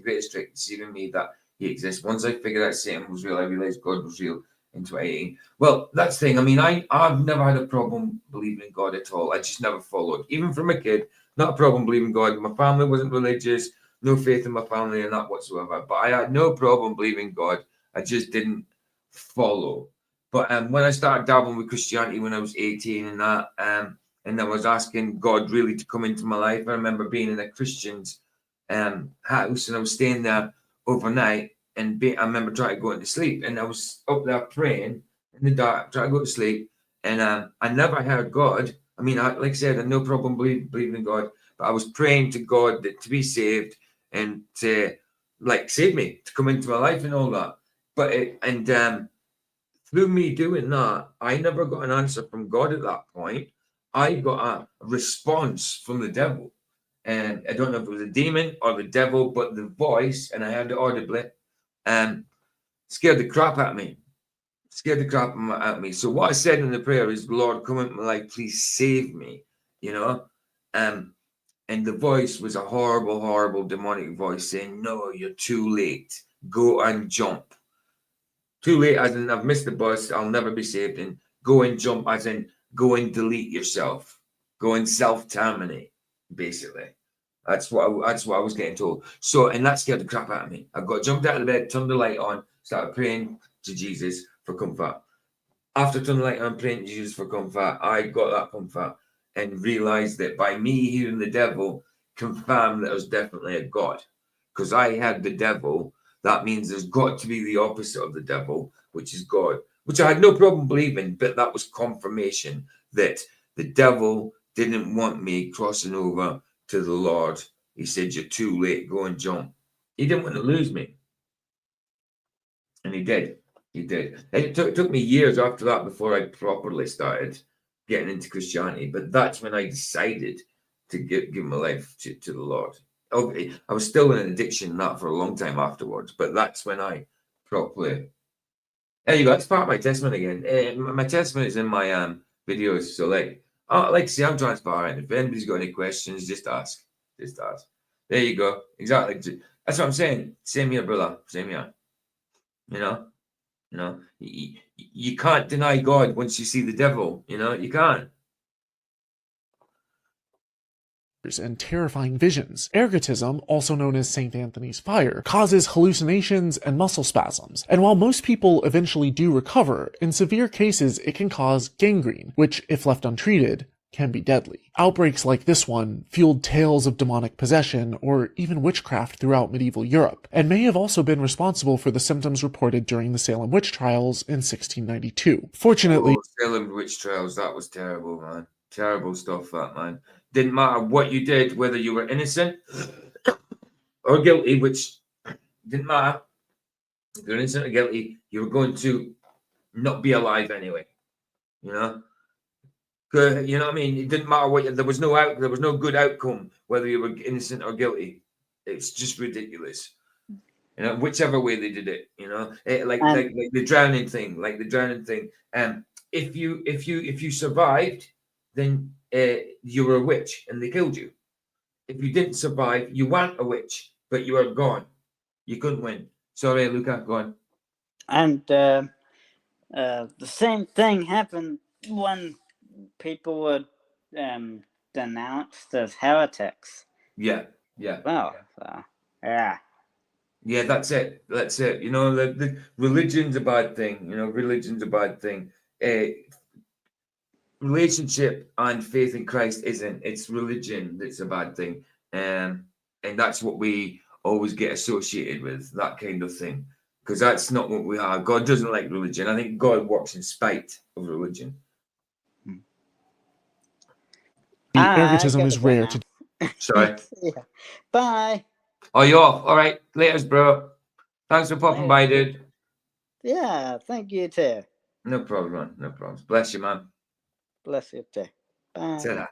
greatest trick deceiving me that he exists. Once I figured out Satan was real, I realized God was real in 2018. Well, that's the thing. I mean, I've never had a problem believing in God at all. I just never followed. Even from a kid, not a problem believing God. My family wasn't religious. No faith in my family and that whatsoever. But I had no problem believing God. I just didn't follow. But when I started dabbling with Christianity when I was 18 and that, and I was asking God really to come into my life. I remember being in a Christian's house and I was staying there overnight. And I remember trying to go into sleep, and I was up there praying in the dark, trying to go to sleep, and I never heard God. I mean, like I said, I had no problem believing in God, but I was praying to God to be saved and to save me, to come into my life and all that. But through me doing that, I never got an answer from God at that point. I got a response from the devil, and I don't know if it was a demon or the devil, but the voice, and I heard it audibly. Scared the crap out of me. So what I said in the prayer is, Lord, come into my life, please save me, you know. And the voice was a horrible, horrible demonic voice saying, no, you're too late. Go and jump. Too late as in I've missed the bus, I'll never be saved. And go and jump as in go and delete yourself. Go and self-terminate, basically. That's what I was getting told. So, and that scared the crap out of me. I jumped out of the bed, turned the light on, started praying to Jesus for comfort. After turning the light on, praying to Jesus for comfort, I got that comfort and realized that by me hearing the devil confirmed that there's definitely a God. Because I had the devil, that means there's got to be the opposite of the devil, which is God, which I had no problem believing, but that was confirmation that the devil didn't want me crossing over to the Lord. He said, you're too late, go and jump. He didn't want to lose me. And he did. It took me years after that before I properly started getting into Christianity. But that's when I decided to give my life to the Lord. Okay, I was still in an addiction that for a long time afterwards, but that's when I properly... There you go, that's part of my testimony again. My testimony is in my videos, so like I say, I'm transparent. If anybody's got any questions, just ask. There you go. Exactly. That's what I'm saying. Same here, brother. Same here. You know, you can't deny God once you see the devil. You know, you can't. and terrifying visions. Ergotism, also known as St. Anthony's fire, causes hallucinations and muscle spasms, and while most people eventually do recover, in severe cases it can cause gangrene, which, if left untreated, can be deadly. Outbreaks like this one fueled tales of demonic possession or even witchcraft throughout medieval Europe, and may have also been responsible for the symptoms reported during the Salem witch trials in 1692. Fortunately, Salem witch trials, that was terrible, man. Terrible stuff, that, man. Didn't matter what you did, whether you were innocent or guilty, which didn't matter. If you're innocent or guilty, you were going to not be alive anyway. You know? You know what I mean? It didn't matter what there was no good outcome whether you were innocent or guilty. It's just ridiculous. You know, whichever way they did it, you know, like the drowning thing, if you survived, then you were a witch and they killed you. If you didn't survive, you weren't a witch, but you were gone. You couldn't win. Sorry, Luca, go on. And the same thing happened when people were denounced as heretics. Yeah. Well, so, yeah. Yeah, that's it. You know, the religion's a bad thing. You know, religion's a bad thing. Relationship and faith in Christ isn't. It's religion that's a bad thing. And that's what we always get associated with, that kind of thing. Because that's not what we are. God doesn't like religion. I think God works in spite of religion. ergotism is rare to... Sorry. Yeah. Bye. Oh, you're off. All right. Laters, bro. Thanks for popping by, dude. Yeah, thank you too. No problem, man. No problem. Bless you, man. Bless you too. Bye. Ta-da.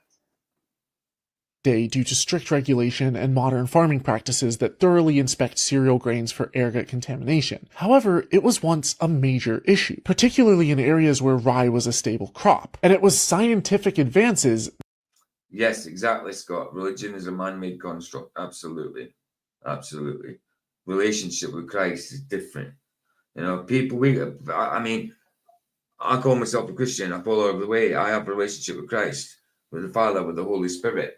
Due to strict regulation and modern farming practices that thoroughly inspect cereal grains for ergot contamination. However, it was once a major issue, particularly in areas where rye was a stable crop, and it was scientific advances. Yes, exactly, Scott. Religion is a man-made construct. Absolutely. Absolutely. Relationship with Christ is different. You know, I mean, I call myself a Christian. I follow the way. I have a relationship with Christ, with the Father, with the Holy Spirit.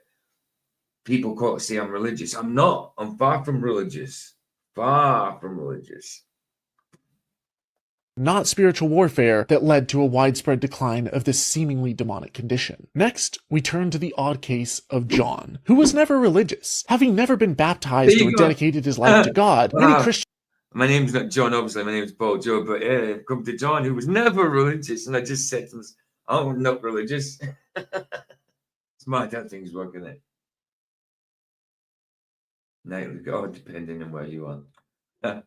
People say I'm religious. I'm not. I'm far from religious. Far from religious. Not spiritual warfare that led to a widespread decline of this seemingly demonic condition. Next, we turn to the odd case of John, who was never religious. Having never been baptized or dedicated his life to God, many Christians... My name's not John, obviously. My name's Paul Joe, but come to John, who was never religious. And I just said to him, I'm not religious. It's mad how things work, isn't it? Depending on where you are.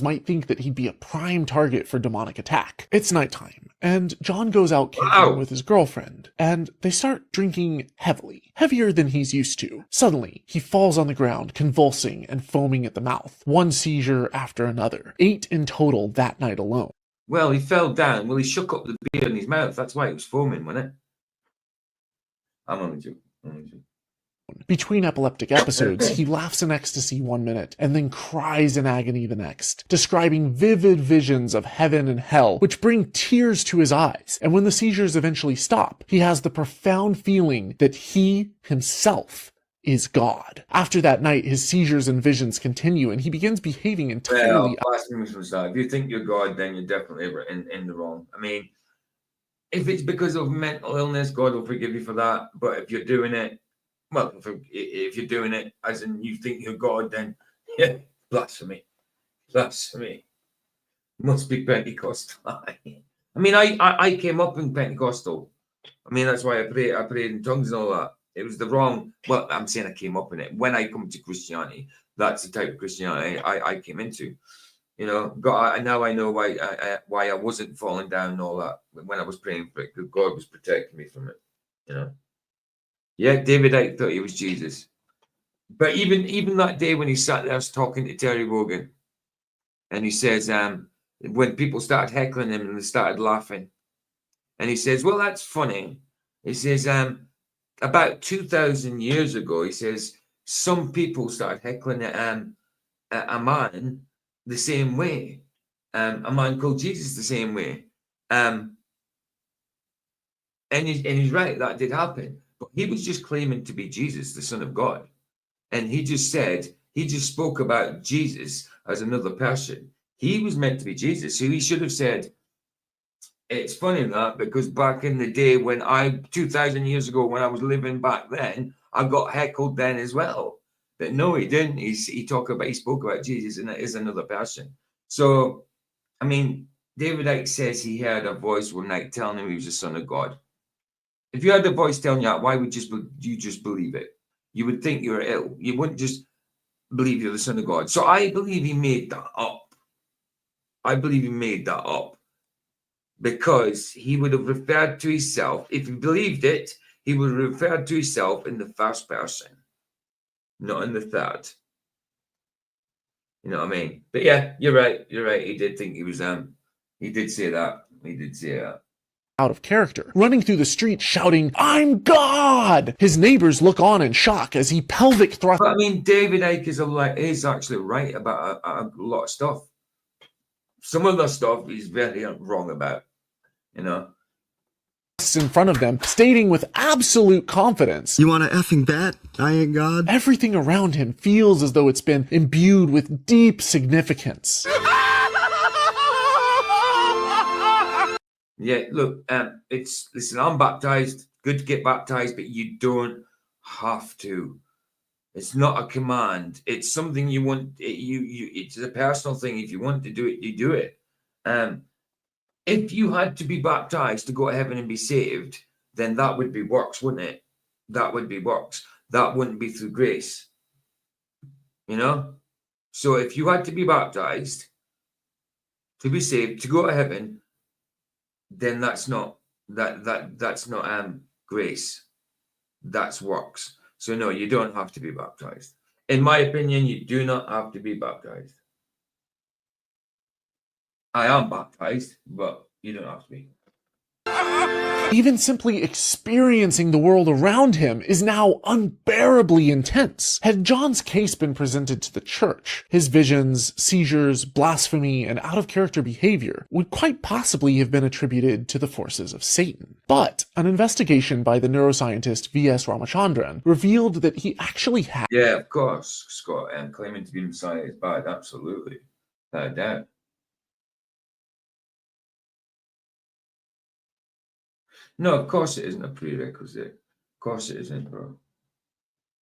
Might think that he'd be a prime target for demonic attack. It's nighttime, and John goes out camping with his girlfriend, and they start drinking heavily, heavier than he's used to. Suddenly, he falls on the ground, convulsing and foaming at the mouth, one seizure after another, 8 in total that night alone. Well, he fell down. Well, he shook up the beer in his mouth. That's why it was foaming, wasn't it? I'm only joking. Between epileptic episodes, he laughs in ecstasy 1 minute and then cries in agony the next, describing vivid visions of heaven and hell, which bring tears to his eyes. And when the seizures eventually stop, he has the profound feeling that he himself is God. After that night, his seizures and visions continue, and he begins behaving entirely... If you think you're God, then you're definitely in the wrong. I mean, if it's because of mental illness, God will forgive you for that. But if you're doing it, well, if you're doing it as in you think you're God, then yeah, blasphemy. Must be Pentecostal. I mean, I came up in Pentecostal. I mean, that's why I prayed in tongues and all that. It was the wrong. Well, I'm saying I came up in it. When I come to Christianity, that's the type of Christianity I came into. You know, God. Now I know why I wasn't falling down and all that when I was praying for it, because God was protecting me from it. You know. Yeah, David Icke thought he was Jesus. But even that day when he sat there talking to Terry Wogan, and he says, when people started heckling him and they started laughing, and he says, well, that's funny. He says, about 2,000 years ago, he says, some people started heckling a man the same way, a man called Jesus the same way. And he's right, that did happen. But he was just claiming to be Jesus, the Son of God. And he just spoke about Jesus as another person. He was meant to be Jesus. So he should have said, it's funny that, because back in the day when 2,000 years ago, when I was living back then, I got heckled then as well. But no, he didn't. He spoke about Jesus and it is another person. So, I mean, David Icke says he heard a voice one night telling him he was the Son of God. If you had the voice telling you that, why would you just believe it? You would think you were ill. You wouldn't just believe you're the Son of God. So I believe he made that up. I believe he made that up. Because he would have referred to himself, if he believed it, he would have referred to himself in the first person, not in the third. You know what I mean? But yeah, you're right. You're right. He did think he was, he did say that. He did say that. Out of character, running through the street shouting, "I'm God!" His neighbors look on in shock as he pelvic thrusts. But I mean, David Icke is actually right about a lot of stuff. Some of the stuff he's very wrong about. You know, in front of them, stating with absolute confidence, "You want to effing bet? I ain't God." Everything around him feels as though it's been imbued with deep significance. Yeah, look, listen, I'm baptized. Good to get baptized, but you don't have to. It's not a command. It's something you want. It's a personal thing. If you want to do it, you do it. If you had to be baptized to go to heaven and be saved, then that would be works, wouldn't it? That would be works. That wouldn't be through grace. You know? So if you had to be baptized to be saved, to go to heaven, then that's not grace. That's works. So no, you don't have to be baptized. In my opinion, you do not have to be baptized. I am baptized, but you don't have to be. Even simply experiencing the world around him is now unbearably intense. Had John's case been presented to the church, his visions, seizures, blasphemy, and out-of-character behavior would quite possibly have been attributed to the forces of Satan. But an investigation by the neuroscientist V.S. Ramachandran revealed that he actually had... Yeah, of course, Scott, and claiming to be Messiah is bad, absolutely. Without a doubt. No, of course it isn't a prerequisite. Of course it isn't, bro.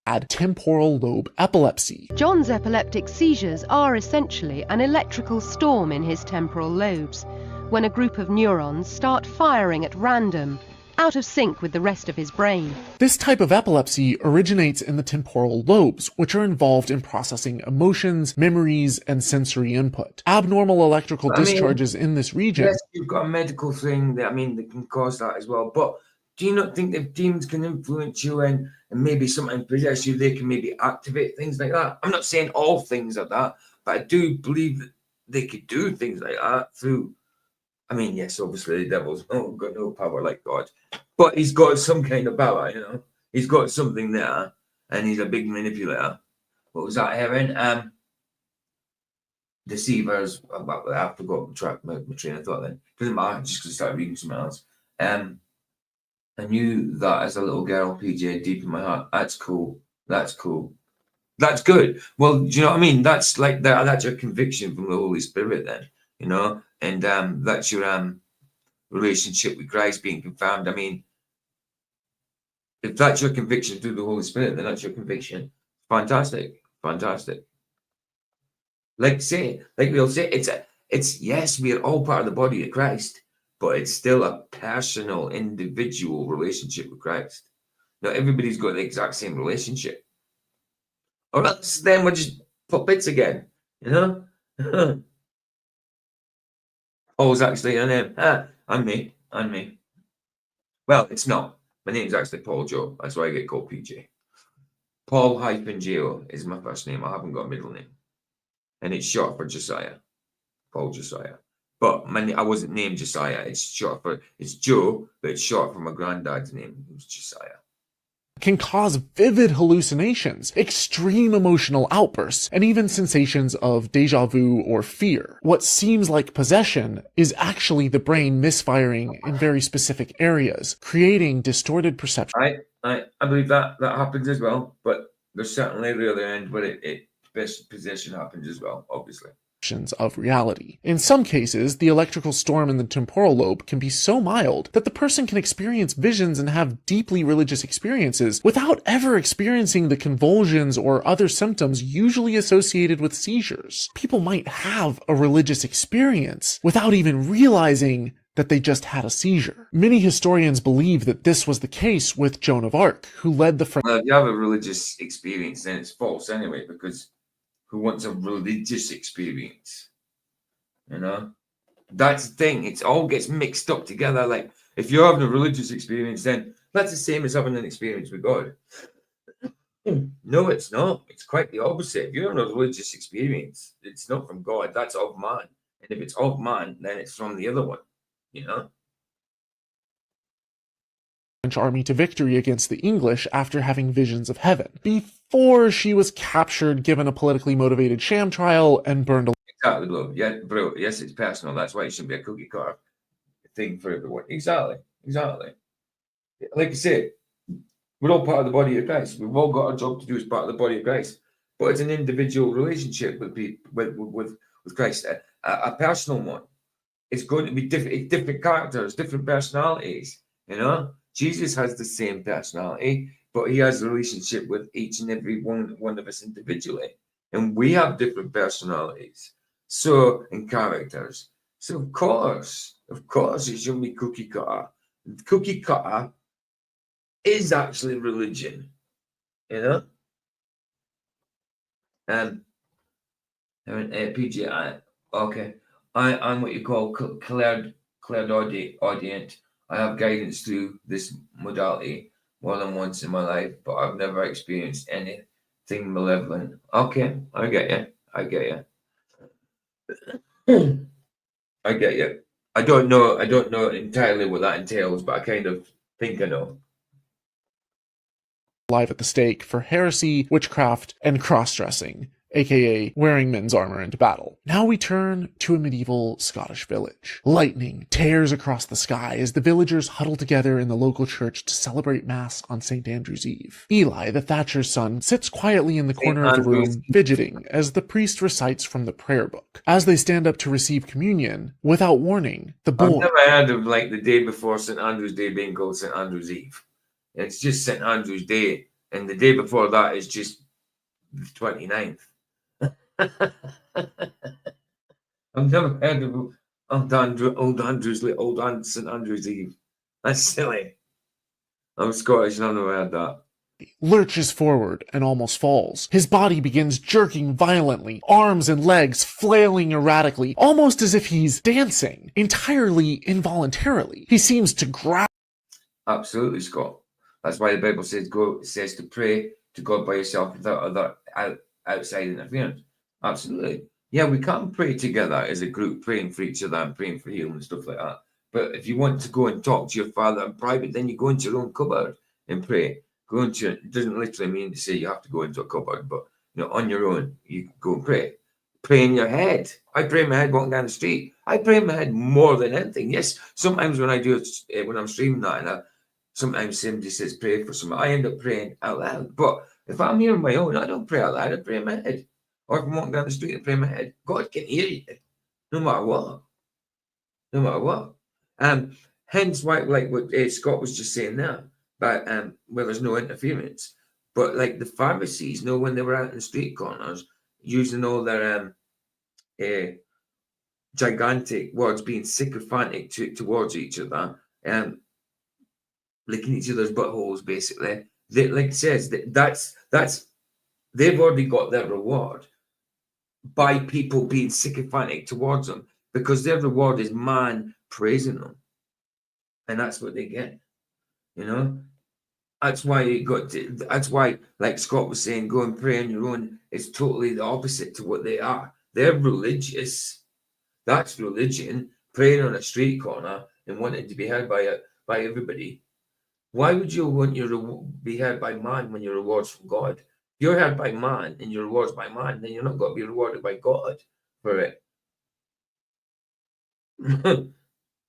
Had temporal lobe epilepsy. John's epileptic seizures are essentially an electrical storm in his temporal lobes, when a group of neurons start firing at random, out of sync with the rest of his brain. This type of epilepsy originates in the temporal lobes, which are involved in processing emotions, memories, and sensory input. Abnormal electrical discharges in this region... Yes, you've got a medical thing that, that can cause that as well. But do you not think that demons can influence you and maybe something possess you, they can maybe activate things like that? I'm not saying all things are that, but I do believe that they could do things like that through... yes, obviously the devil's got no power like God, but he's got some kind of power, you know. He's got something there, and he's a big manipulator. What was that, Aaron? Deceivers. I forgot my train of thought then. Doesn't matter, just because I started reading something else. I knew that as a little girl, PJ, deep in my heart. That's cool. That's cool. That's good. Well, do you know what I mean? That's like that. That's your conviction from the Holy Spirit, then, you know. And that's your relationship with Christ being confirmed. If that's your conviction through the Holy Spirit, then that's your conviction. Fantastic, fantastic. Like we'll say, it's yes, we are all part of the body of Christ, but it's still a personal, individual relationship with Christ. Not everybody's got the exact same relationship, or else then we're just puppets again, you know. Paul's actually a name. I'm me. Well, it's not. My name's actually Paul Joe. That's why I get called PJ. Paul-J-O is my first name. I haven't got a middle name. And it's short for Josiah. Paul Josiah. But I wasn't named Josiah. It's Joe, but it's short for my granddad's name, who's Josiah. can cause vivid hallucinations, extreme emotional outbursts, and even sensations of deja vu or fear. What seems like possession is actually the brain misfiring in very specific areas, creating distorted perception. I believe that happens as well, but there's certainly the other end where possession happens as well, obviously. Of reality. In some cases, the electrical storm in the temporal lobe can be so mild that the person can experience visions and have deeply religious experiences without ever experiencing the convulsions or other symptoms usually associated with seizures. People might have a religious experience without even realizing that they just had a seizure. Many historians believe that this was the case with Joan of Arc, who led the Well, if you have a religious experience, then it's false anyway, because who wants a religious experience? You know, that's the thing. It all gets mixed up together. Like, if you're having a religious experience, then that's the same as having an experience with God. No, it's not. It's quite the opposite. If you're having a religious experience, it's not from God. That's of man. And if it's of man, then it's from the other one. You know. French army to victory against the English after having visions of heaven, before she was captured, given a politically motivated sham trial, and burned alive. Exactly, bro. Yeah, bro. Yes, it's personal. That's why it shouldn't be a cookie cutter thing for everyone. Exactly. Like I said, we're all part of the body of Christ. We've all got a job to do as part of the body of Christ. But it's an individual relationship with Christ, a personal one. It's going to be different characters, different personalities. You know, Jesus has the same personality, but he has a relationship with each and every one of us individually, and we have different personalities, and characters. So of course, it shouldn't be cookie cutter. Cookie cutter is actually religion, you know. PG, okay. I'm what you call clairaudient. I have guidance through this modality more than once in my life, but I've never experienced anything malevolent. Okay, I get you. I get you. I don't know entirely what that entails, but I kind of think I know. Live at the stake for heresy, witchcraft, and cross-dressing, aka wearing men's armor into battle. Now we turn to a medieval Scottish village. Lightning tears across the sky as the villagers huddle together in the local church to celebrate Mass on St. Andrew's Eve. Eli, the thatcher's son, sits quietly in the corner of the room, fidgeting as the priest recites from the prayer book. As they stand up to receive communion, without warning, the boy... I've never heard of like the day before St. Andrew's Day being called St. Andrew's Eve. It's just St. Andrew's Day, and the day before that is just the 29th. I've never heard of St. Andrew's Eve. That's silly. I'm Scottish and I've never heard that. Lurches forward and almost falls. His body begins jerking violently, arms and legs flailing erratically, almost as if he's dancing, entirely involuntarily. He seems to grab... Absolutely, Scott. That's why the Bible says to pray to God by yourself without other outside interference. Absolutely. Yeah, we can pray together as a group, praying for each other and praying for healing and stuff like that. But if you want to go and talk to your Father in private, then you go into your own cupboard and pray. It doesn't literally mean to say you have to go into a cupboard, but on your own, you go and pray. Pray in your head. I pray in my head walking down the street. I pray in my head more than anything. Yes, sometimes when I do it, when I'm streaming that, and sometimes somebody says pray for something, I end up praying out loud. But if I'm here on my own, I don't pray out loud. I pray in my head. Or if I'm walking down the street and pray in my head, God can hear you, no matter what. No matter what. Hence why, like what Scott was just saying there, but where there's no interference. But like the Pharisees, when they were out in the street corners, using all their gigantic words, being sycophantic towards each other, licking each other's buttholes, basically. They, like it says, that's they've already got their reward by people being sycophantic towards them, because their reward is man praising them, and that's what they get. That's why that's why, like Scott was saying, go and pray on your own. It's totally the opposite to what they are. They're religious. That's religion. Praying on a street corner and wanting to be heard by everybody. Why would you want be held by man when your reward's from God? If you're held by man and your reward's by man, then you're not going to be rewarded by God for it.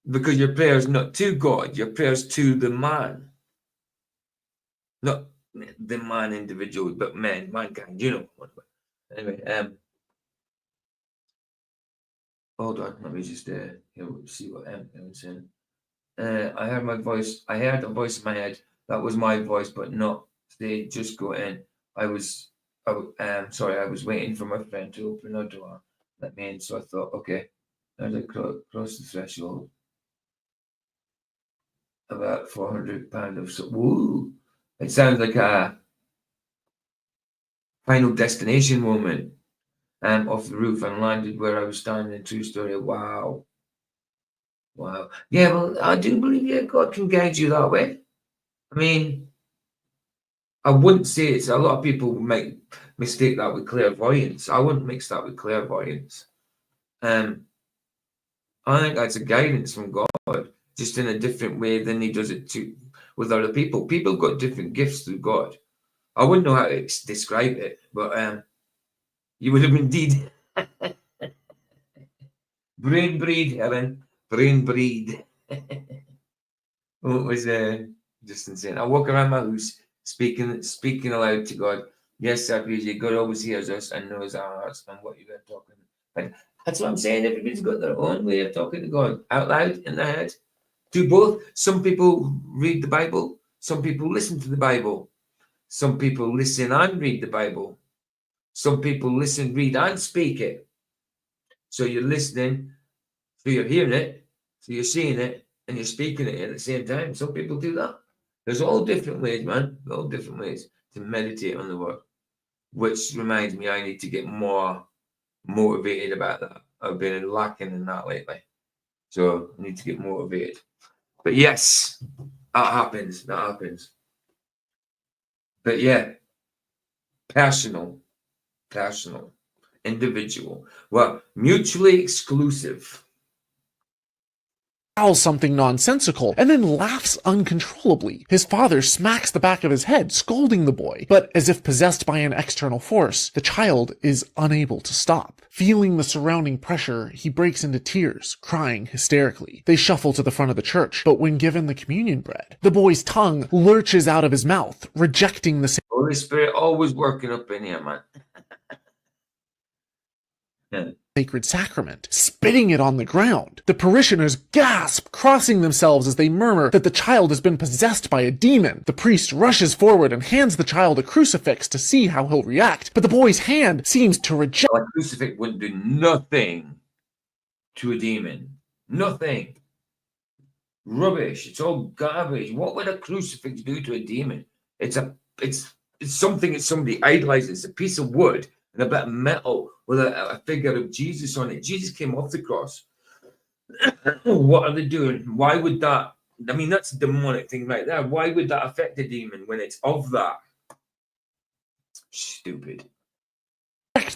Because your prayer is not to God, your prayer is to the man. Not the man individual, but mankind, you know. Anyway, hold on, let me just see what was saying. I heard a voice in my head. That was my voice, but not they just go in. I was waiting for my friend to open her door, let me in. So I thought, okay, as I cross the threshold, about £400 of so. Woo! It sounds like a Final Destination moment. Off the roof and landed where I was standing. True story. Wow. Yeah, well, I do believe God can guide you that way. I mean, I wouldn't say it's a lot of people make mistake that with clairvoyance. I wouldn't mix that with clairvoyance. I think that's a guidance from God, just in a different way than He does it with other people. People got different gifts through God. I wouldn't know how to describe it, but you would have indeed brain breed, Helen, brain breed. It was just insane. I walk around my house speaking aloud to God. Yes, RPG, God always hears us and knows our hearts and what you're talking. But that's what I'm saying. Everybody's got their own way of talking to God, out loud in their head. Do both. Some people read the Bible. Some people listen to the Bible. Some people listen and read the Bible. Some people listen, read, and speak it. So you're listening, so you're hearing it, so you're seeing it, and you're speaking it at the same time. Some people do that. There's all different ways, man. All different ways to meditate on the word. Which reminds me, I need to get more motivated about that. I've been lacking in that lately. So I need to get motivated. But yes, that happens. That happens. But yeah, personal, individual. Well, mutually exclusive. Growls something nonsensical, and then laughs uncontrollably. His father smacks the back of his head, scolding the boy, but as if possessed by an external force, the child is unable to stop. Feeling the surrounding pressure, he breaks into tears, crying hysterically. They shuffle to the front of the church, but when given the communion bread, the boy's tongue lurches out of his mouth, rejecting the Holy Spirit always working up in here, man. sacred sacrament, spitting it on the ground. The parishioners gasp, crossing themselves as they murmur that the child has been possessed by a demon. The priest rushes forward and hands the child a crucifix to see how he'll react, but the boy's hand seems to reject. A crucifix wouldn't do nothing to a demon. Nothing. Rubbish. It's all garbage. What would a crucifix do to a demon? It's something that somebody idolizes. It's a piece of wood and a bit of metal with a figure of Jesus on it. Jesus came off the cross. What are they doing? Why would that? I mean, that's a demonic thing right there. Why would that affect a demon when it's of that? Stupid.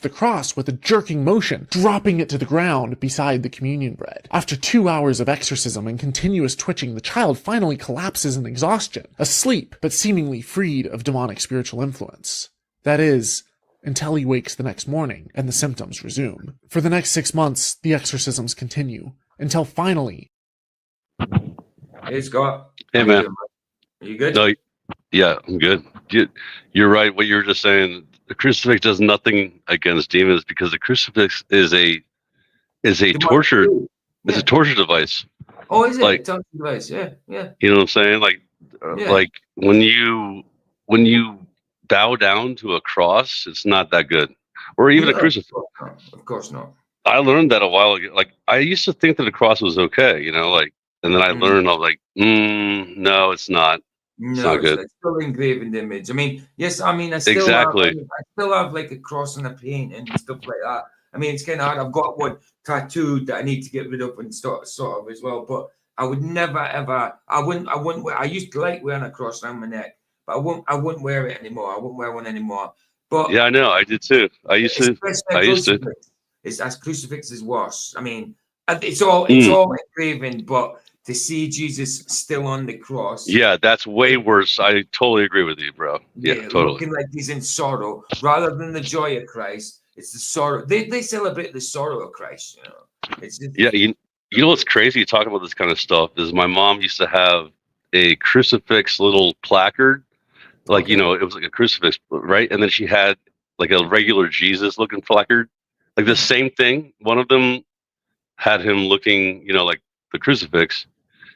The cross with a jerking motion, dropping it to the ground beside the communion bread. After 2 hours of exorcism and continuous twitching, the child finally collapses in exhaustion, asleep, but seemingly freed of demonic spiritual influence. That is, until he wakes the next morning and the symptoms resume. For the next 6 months, the exorcisms continue, until finally... Hey, Scott. Hey, man. Are you good? No, yeah, I'm good. You're right. What you were just saying, the crucifix does nothing against demons because the crucifix is a torture. It's a torture device. Oh, is it? Like, Torture device. Yeah. You know what I'm saying? Like when you bow down to a cross, it's not that good, or even a crucifix. Of course not. I learned that a while ago. Like, I used to think that a cross was okay, and then I learned, I was like, no, it's not. It's not good. It's still engraved image. I mean, yes, I mean, I still have like a cross and a paint and stuff like that. I mean, it's kind of hard. I've got one tattooed that I need to get rid of and sort of as well. But I would never ever. I wouldn't. I used to like wearing a cross around my neck, but I wouldn't wear it anymore. I wouldn't wear one anymore. But yeah, I know. I did too. I used to. It's as crucifix is worse. I mean, it's all engraving, but to see Jesus still on the cross. Yeah, that's way worse. I totally agree with you, bro. Yeah, totally. Looking like he's in sorrow rather than the joy of Christ. It's the sorrow. They celebrate the sorrow of Christ, you know. It's just, Yeah, you know what's crazy talking about this kind of stuff is my mom used to have a crucifix little placard. Like, you know, it was like a crucifix, right? And then she had like a regular Jesus looking placard. Like the same thing. One of them had him looking, you know, like the crucifix.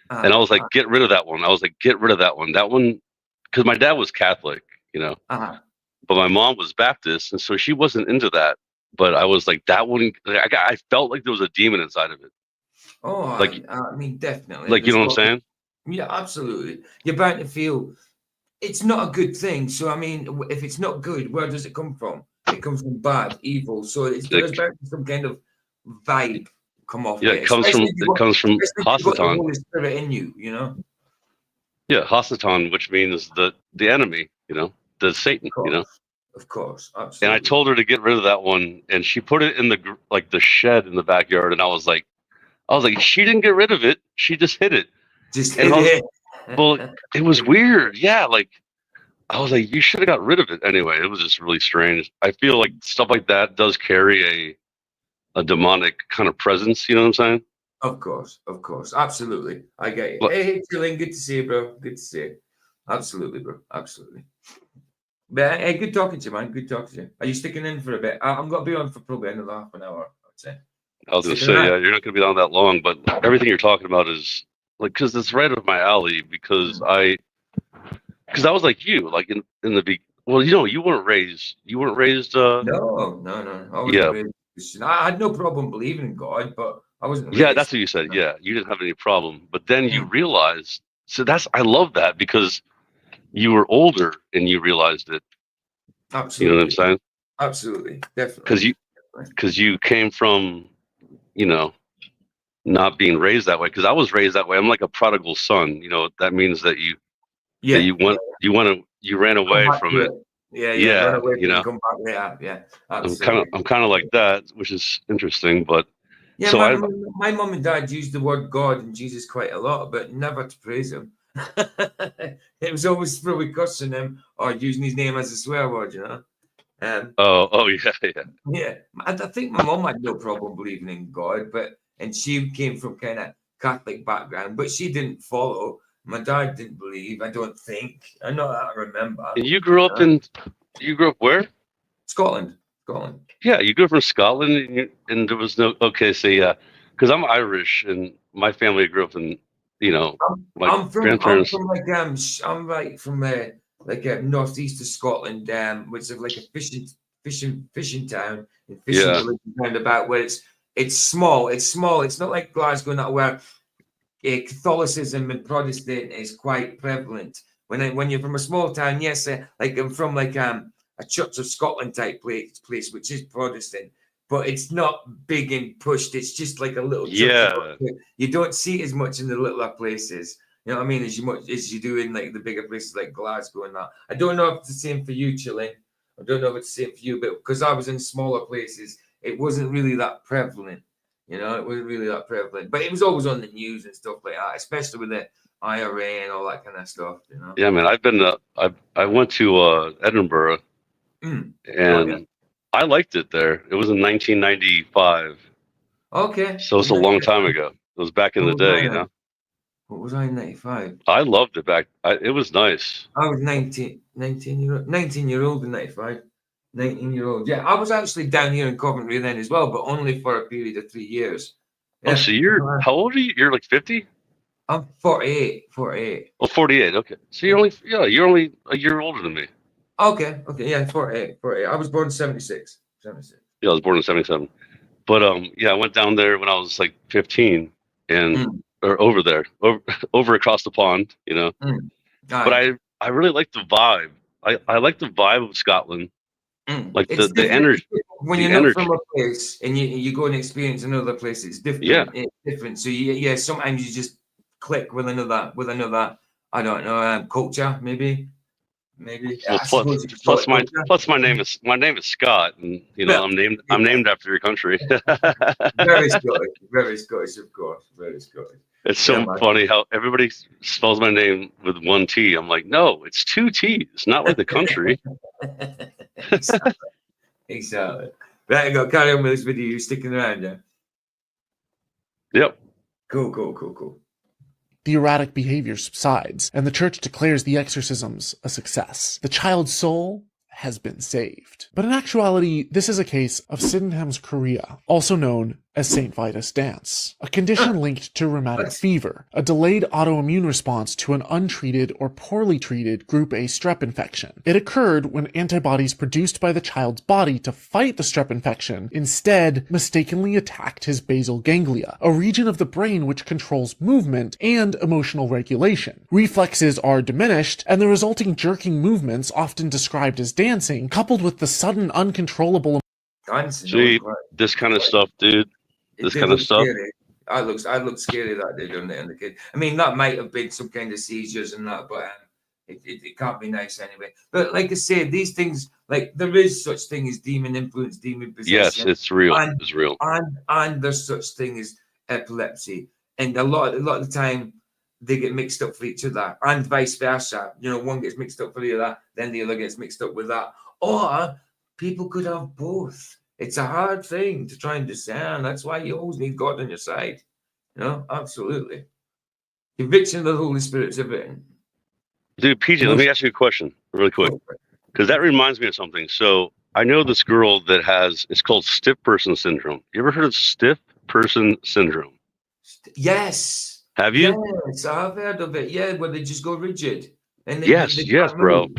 And I was like, get rid of that one. I was like, get rid of that one. That one, because my dad was Catholic, you know, but my mom was Baptist. And so she wasn't into that. But I was like, that one, I felt like there was a demon inside of it. Oh, like, I mean, definitely. Like, you know what I'm saying? Yeah, absolutely. You're bound to feel it's not a good thing. So, I mean, if it's not good, where does it come from? It comes from bad, evil. So there's bound to be some kind of vibe come off. Yeah, it comes from the Hasatan. Holy Spirit in you, you know. Yeah, Hasatan, which means the enemy, you know, the Satan, you know. Of course, absolutely. And I told her to get rid of that one, and she put it in the shed in the backyard, and I was like, she didn't get rid of it, she just hid it. Well, it was weird. Yeah, like I was like, you should have got rid of it anyway. It was just really strange. I feel like stuff like that does carry a demonic kind of presence. You know what I'm saying? Of course, absolutely. I get you. Hey, Chilling, good to see you, bro. Good to see you. Absolutely, bro. Absolutely. But hey, good talking to you, man. Good talking to you. Are you sticking in for a bit? I'm gonna be on for probably another half an hour, I'd say. I was gonna say, yeah, you're not gonna be on that long, but everything you're talking about is like, because it's right up my alley. Because I was like you, like in the well, you know, you weren't raised. No. I wasn't raised. I had no problem believing in God, but I wasn't raised. Yeah, that's what you said. Yeah, you didn't have any problem. But then you realized. So I love that, because you were older and you realized it. Absolutely. You know what I'm saying? Absolutely, definitely. Because you came from, you know, not being raised that way. Because I was raised that way. I'm like a prodigal son. You know, that means that you ran away from it. Yeah. Run away you know, come back. Yeah. Absolutely. I'm kind of like that, which is interesting. But yeah, so my mom and dad used the word God and Jesus quite a lot, but never to praise him. It was always probably cussing him or using his name as a swear word, you know. Yeah. I think my mom had no problem believing in God, and she came from kind of Catholic background, but she didn't follow. My dad didn't believe. I don't think. I know that I remember. And you grew up where? Scotland. Yeah, you grew up from Scotland, and there was no. Okay, so yeah, because I'm Irish, and my family grew up in. You know, I'm from northeast of Scotland, which is like a fishing town and fishing village roundabout where it's small. It's not like Glasgow, not where Catholicism and Protestant is quite prevalent. When you're from a small town, yes, like I'm from like a Church of Scotland type place, which is Protestant. But it's not big and pushed. It's just like a little church. Yeah. You don't see it as much in the littler places. You know what I mean? As you do in like the bigger places like Glasgow and that. I don't know if it's the same for you, Chilling. I don't know if it's the same for you, but because I was in smaller places, it wasn't really that prevalent. You know, it wasn't really that prevalent. But it was always on the news and stuff like that, especially with the IRA and all that kind of stuff. You know. Yeah, man. I've been. I went to Edinburgh, and I liked it there. It was in 1995. Okay. So it's a long time ago. It was back in the day, you know. What was I in 95? I loved it back. It was nice. I was 19-year-old in 95. 19-year-old. Yeah, I was actually down here in Coventry then as well, but only for a period of 3 years. Yeah. Oh, so how old are you? You're like 50? I'm 48. 48. Oh, 48. Okay. So you're only a year older than me. Okay. Yeah, 48. I was born in 76. Yeah, I was born in 77. But I went down there when I was like 15 and or over there, over across the pond, you know. But I really like the vibe. I like the vibe of Scotland. Like the energy. When you're not from a place and you go and experience another place, it's different. Yeah. It's different. So sometimes you just click with another I don't know, culture maybe. Maybe. Well, I suppose you could call it culture. plus my name is Scott, and you know Well, I'm named after your country. very Scottish, of course, very Scottish. It's Yeah, so man. funny how everybody spells my name with one T. I'm like, no, it's two T's, not like the country. Exactly. Right, I got carry on with this video. You sticking around, yeah? Yep. Cool. The erratic behavior subsides, and the church declares the exorcisms a success. The child's soul has been saved. But in actuality, this is a case of Sydenham's chorea, also known as St. Vitus dance, a condition linked to rheumatic fever, a delayed autoimmune response to an untreated or poorly treated group A strep infection. It occurred when antibodies produced by the child's body to fight the strep infection instead mistakenly attacked his basal ganglia, a region of the brain which controls movement and emotional regulation. Reflexes are diminished, and the resulting jerking movements, often described as dancing, coupled with the sudden uncontrollable See, this kind of stuff, dude. This kind of stuff. Scary. I look scary that day doing it in the kid. I mean, that might have been some kind of seizures and that, but it can't be nice anyway. But like I said, these things, like there is such thing as demon influence, demon possession. Yes, it's real. And, it's real. And there's such thing as epilepsy, and a lot of the time they get mixed up for each other, and vice versa. You know, one gets mixed up for the other, then the other gets mixed up with that, or people could have both. It's a hard thing to try and discern. That's why you always need God on your side. You know, absolutely. Conviction of the Holy Spirit's everything. Dude, PJ, let me ask you a question really quick, because that reminds me of something. So I know this girl that it's called stiff person syndrome. You ever heard of stiff person syndrome? Yes. Have you? Yes, I've heard of it. Yeah, where they just go rigid. And they, yes, they bro.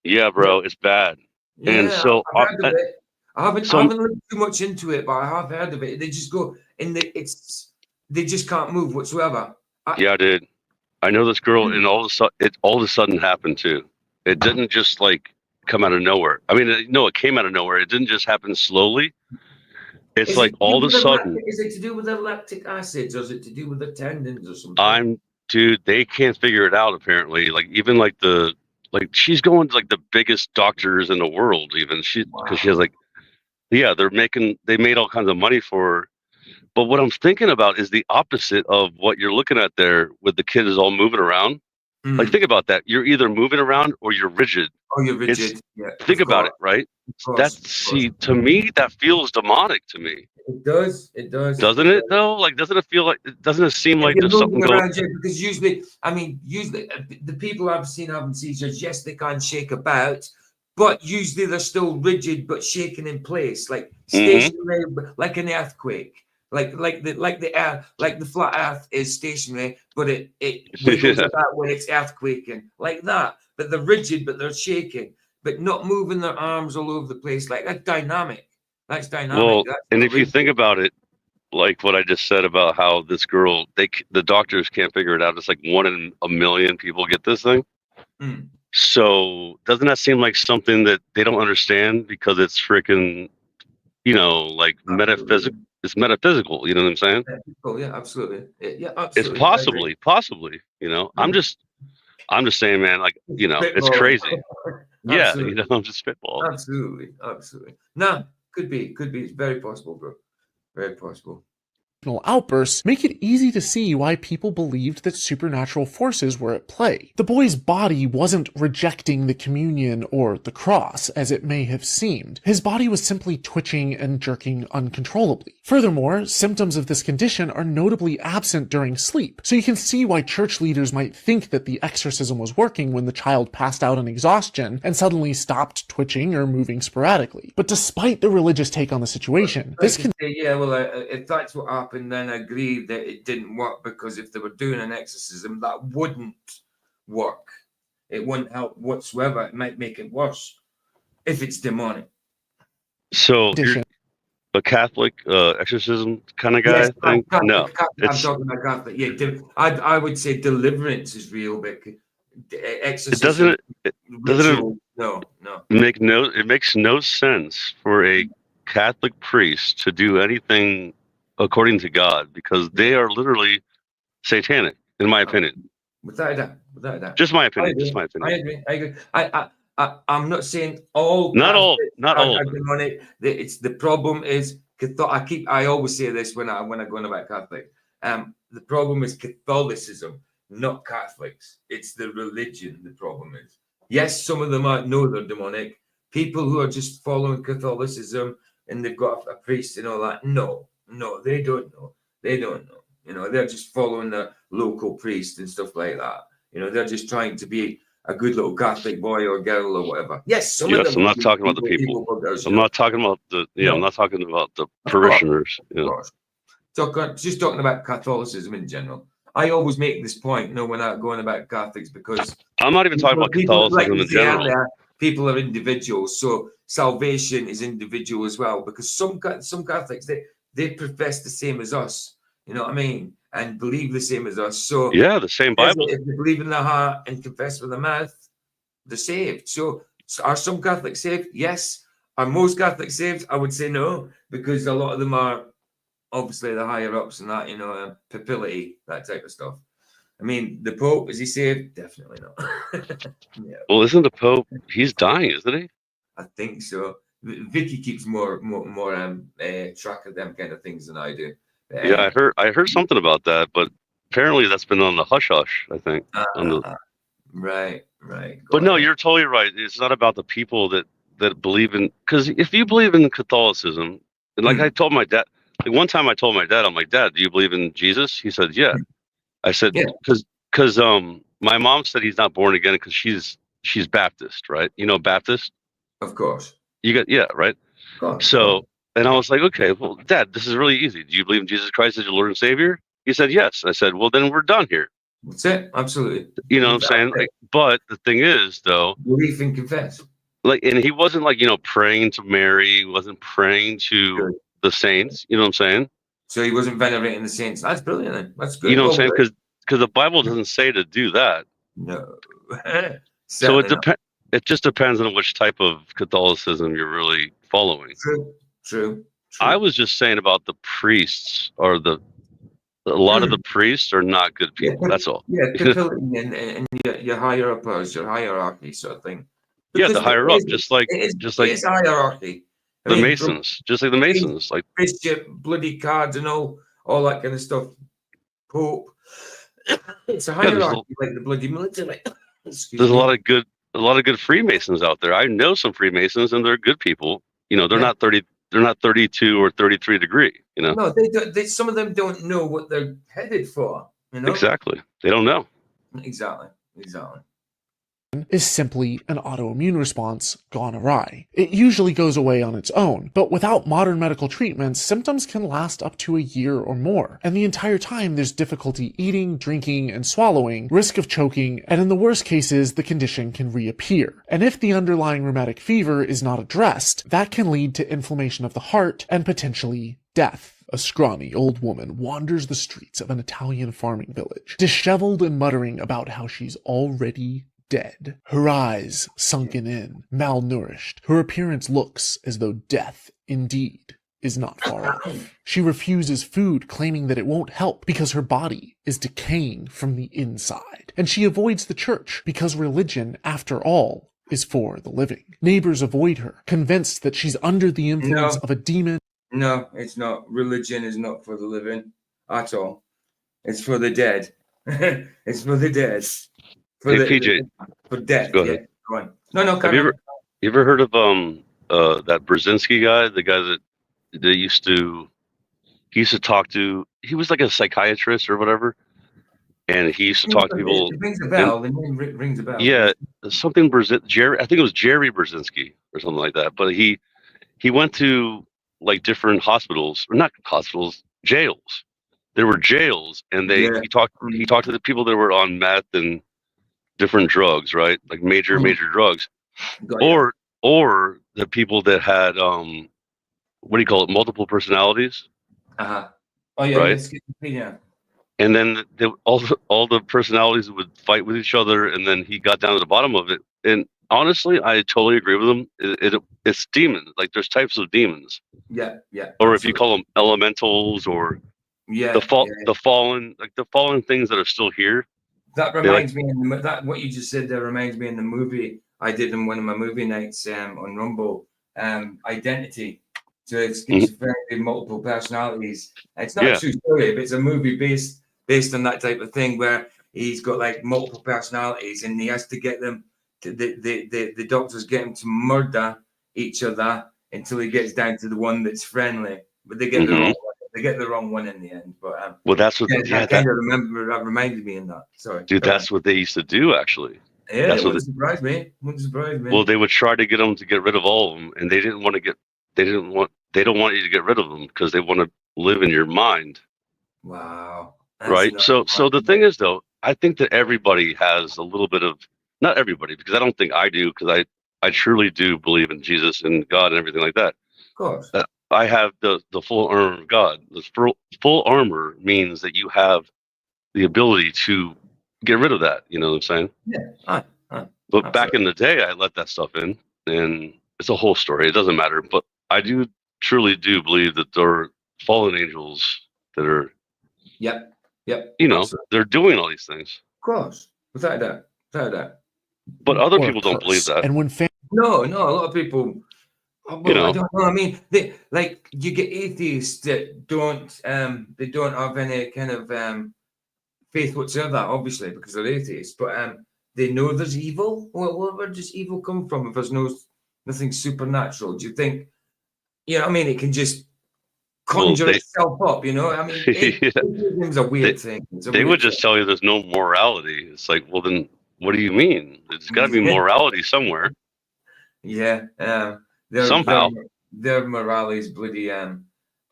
Yeah, bro, it's bad. Yeah, and so I've heard of it. I haven't looked too much into it, but I have heard of it. They just go and they just can't move whatsoever. Yeah, dude. I know this girl, and all of a sudden happened too. It didn't just like come out of nowhere. I mean, no, it came out of nowhere. It didn't just happen slowly. It's like all of a sudden. Is it to do with the lactic acids, or is it to do with the tendons or something? Dude, they can't figure it out apparently. Like even like she's going to like the biggest doctors in the world. Even because she has like, yeah, they made all kinds of money for her. But what I'm thinking about is the opposite of what you're looking at there with the kid is all moving around. Like, think about that. You're either moving around or you're rigid. Oh, you're rigid. Think about it, right? To me, that feels demonic to me. It does. Doesn't it though? Like, doesn't it seem like there's something going on? Because usually the people I've seen having seizures, yes, they can shake about, but usually they're still rigid but shaking in place, like stationary, like an earthquake. Like the flat earth is stationary, but it wiggles about when it's earthquaking, like that. But they're rigid, but they're shaking, but not moving their arms all over the place. Like that's dynamic. Well, and if you think about it, like what I just said about how this girl, the doctors can't figure it out. It's like 1 in a million people get this thing. So doesn't that seem like something that they don't understand because it's freaking, like metaphysical? It's metaphysical, you know what I'm saying? Oh yeah, absolutely. Yeah, It's absolutely. possibly, I'm just saying, man, like, it's crazy. Yeah, I'm just spitballing. Absolutely. No, could be. It's very possible, bro. Very possible. Outbursts make it easy to see why people believed that supernatural forces were at play. The boy's body wasn't rejecting the communion or the cross, as it may have seemed. His body was simply twitching and jerking uncontrollably. Furthermore, symptoms of this condition are notably absent during sleep, so you can see why church leaders might think that the exorcism was working when the child passed out in exhaustion and suddenly stopped twitching or moving sporadically. But despite the religious take on the situation, if that's what happened, then I agree that it didn't work, because if they were doing an exorcism, that wouldn't work. It wouldn't help whatsoever. It might make it worse if it's demonic. So you're a Catholic exorcism kind of guy? Yes, thing? No, I'm talking about Catholic. Yeah, I would say deliverance is real, but exorcism. It makes no sense for a Catholic priest to do anything according to God, because they are literally satanic, in my opinion. Without a doubt. Without a doubt. Just my I opinion. agree. Just my I opinion. agree. I'm not saying all Not all. Catholics Not all are of them. demonic. It's the problem is I always say this when I go on about Catholic. The problem is Catholicism, not Catholics. It's the religion. The problem is, yes, some of them know they're demonic. People who are just following Catholicism and they've got a priest and all that. No, they don't know. They don't know. You know, they're just following the local priest and stuff like that. You know, they're just trying to be a good little Catholic boy or girl or whatever. Yes, some of them. I'm not talking about the people. Evil buggers, I'm not talking about the. Yeah, I'm not talking about the parishioners. Of course. Just talking about Catholicism in general. I always make this point, when I'm going about Catholics, because I'm not even talking about Catholicism in general. People are individuals, so salvation is individual as well. Because some Catholics they profess the same as us, you know what I mean, and believe the same as us. So yeah, the same Bible. If they believe in their heart and confess with their mouth, they're saved. So are some Catholics saved? Yes. Are most Catholics saved? I would say no, because a lot of them are obviously the higher ups and that, papility, that type of stuff. I mean, the Pope, is he saved? Definitely not. Yeah. Well, isn't the Pope? He's dying, isn't he? I think so. Vicky keeps more track of them kind of things than I do. Yeah, I heard something about that, but apparently that's been on the hush hush. I think. Right. But no, you're totally right. It's not about the people that believe in. Because if you believe in Catholicism, and like I told my dad, like one time I told my dad, I'm like, Dad, do you believe in Jesus? He said, yeah. I said, because my mom said he's not born again because she's Baptist, right? You know, Baptist. Of course. Right. So, and I was like, okay, well, Dad, this is really easy. Do you believe in Jesus Christ as your Lord and Savior? He said, yes. I said, well, then we're done here. That's it. Absolutely. You know what I'm saying? Like, but the thing is, though, believe and confess. Like, and he wasn't like, praying to Mary. He wasn't praying to the saints. You know what I'm saying? So he wasn't venerating the saints. That's brilliant. Then. That's good. You know what I'm saying? Because the Bible doesn't say to do that. No. So it just depends on which type of Catholicism you're really following. True. I was just saying about the priests, or a lot of the priests are not good people. That's all. Yeah, and your higher uppers, your hierarchy sort of thing. Because the higher up, just like it's hierarchy. The Masons, just like the Masons, like Bishop, bloody cardinal, all that kind of stuff. Pope. It's a hierarchy, like the bloody military. There's a lot of good Freemasons out there. I know some Freemasons, and they're good people. They're not 32 or 33 degree. No, they don't. Some of them don't know what they're headed for. Exactly, they don't know. Exactly. Is simply an autoimmune response gone awry. It usually goes away on its own, but without modern medical treatments, symptoms can last up to a year or more, and the entire time there's difficulty eating, drinking, and swallowing, risk of choking, and in the worst cases, the condition can reappear. And if the underlying rheumatic fever is not addressed, that can lead to inflammation of the heart and potentially death. A scrawny old woman wanders the streets of an Italian farming village, disheveled and muttering about how she's already dead. Her eyes sunken in, malnourished. Her appearance looks as though death, indeed, is not far off. She refuses food, claiming that it won't help because her body is decaying from the inside. And she avoids the church because religion, after all, is for the living. Neighbors avoid her, convinced that she's under the influence of a demon. No, it's not. Religion is not for the living at all. It's for the dead. It's for the dead. Hey, PJ. For death. Go ahead. Go on. No. Have you ever heard of that Brzezinski guy? The guy that he used to talk to. He was like a psychiatrist or whatever, and he used to talk to people. It rings a bell. The name rings a bell. Yeah, something Jerry. I think it was Jerry Brzezinski or something like that. But he went to like different hospitals, or not hospitals, jails. There were jails, and he talked to the people that were on meth and different drugs, right? Like major drugs, or the people that had what do you call it? Multiple personalities. Oh yeah, right. Yeah. And then all the personalities would fight with each other, and then he got down to the bottom of it. And honestly, I totally agree with him. It's demons. Like there's types of demons. Yeah. Or if you call them elementals, or the fallen, like the fallen things that are still here. That reminds me, that what you just said there reminds me in the movie I did in one of my movie nights on Rumble, Identity. So it's schizophrenic with multiple personalities. It's not a true story, but it's a movie based on that type of thing where he's got like multiple personalities and he has to get them, the doctors get him to murder each other until he gets down to the one that's friendly. But they get the wrong one. They get the wrong one in the end. But well, that's what. I kind of remember. That reminded me in that. Sorry, dude. That's what they used to do, actually. Yeah, that's it wouldn't surprise me. Wouldn't surprise me. Well, they would try to get them to get rid of all of them, and they didn't want to get. They don't want you to get rid of them because they want to live in your mind. Wow. Right. So the thing is, though, I think that everybody has a little bit of, not everybody, because I don't think I do, because I truly do believe in Jesus and God and everything like that. Of course. I have the full armor of God. The full armor means that you have the ability to get rid of that. You know what I'm saying? Yeah. But back in the day, I let that stuff in, and it's a whole story. It doesn't matter. But I truly do believe that there are fallen angels that are. Yep. You know, they're doing all these things. Of course, without a doubt. But other people don't believe that. And when no, a lot of people. Well, you know, I don't know. I mean, you get atheists that don't have any kind of faith whatsoever, obviously, because they're atheists. But they know there's evil. Well, where does evil come from if there's nothing supernatural? Do you think? You know, I mean, it can just conjure itself up. You know, I mean, it's a weird thing. They would just tell you there's no morality. It's like, well, then what do you mean? There's got to be morality somewhere. Yeah. Somehow their morality is bloody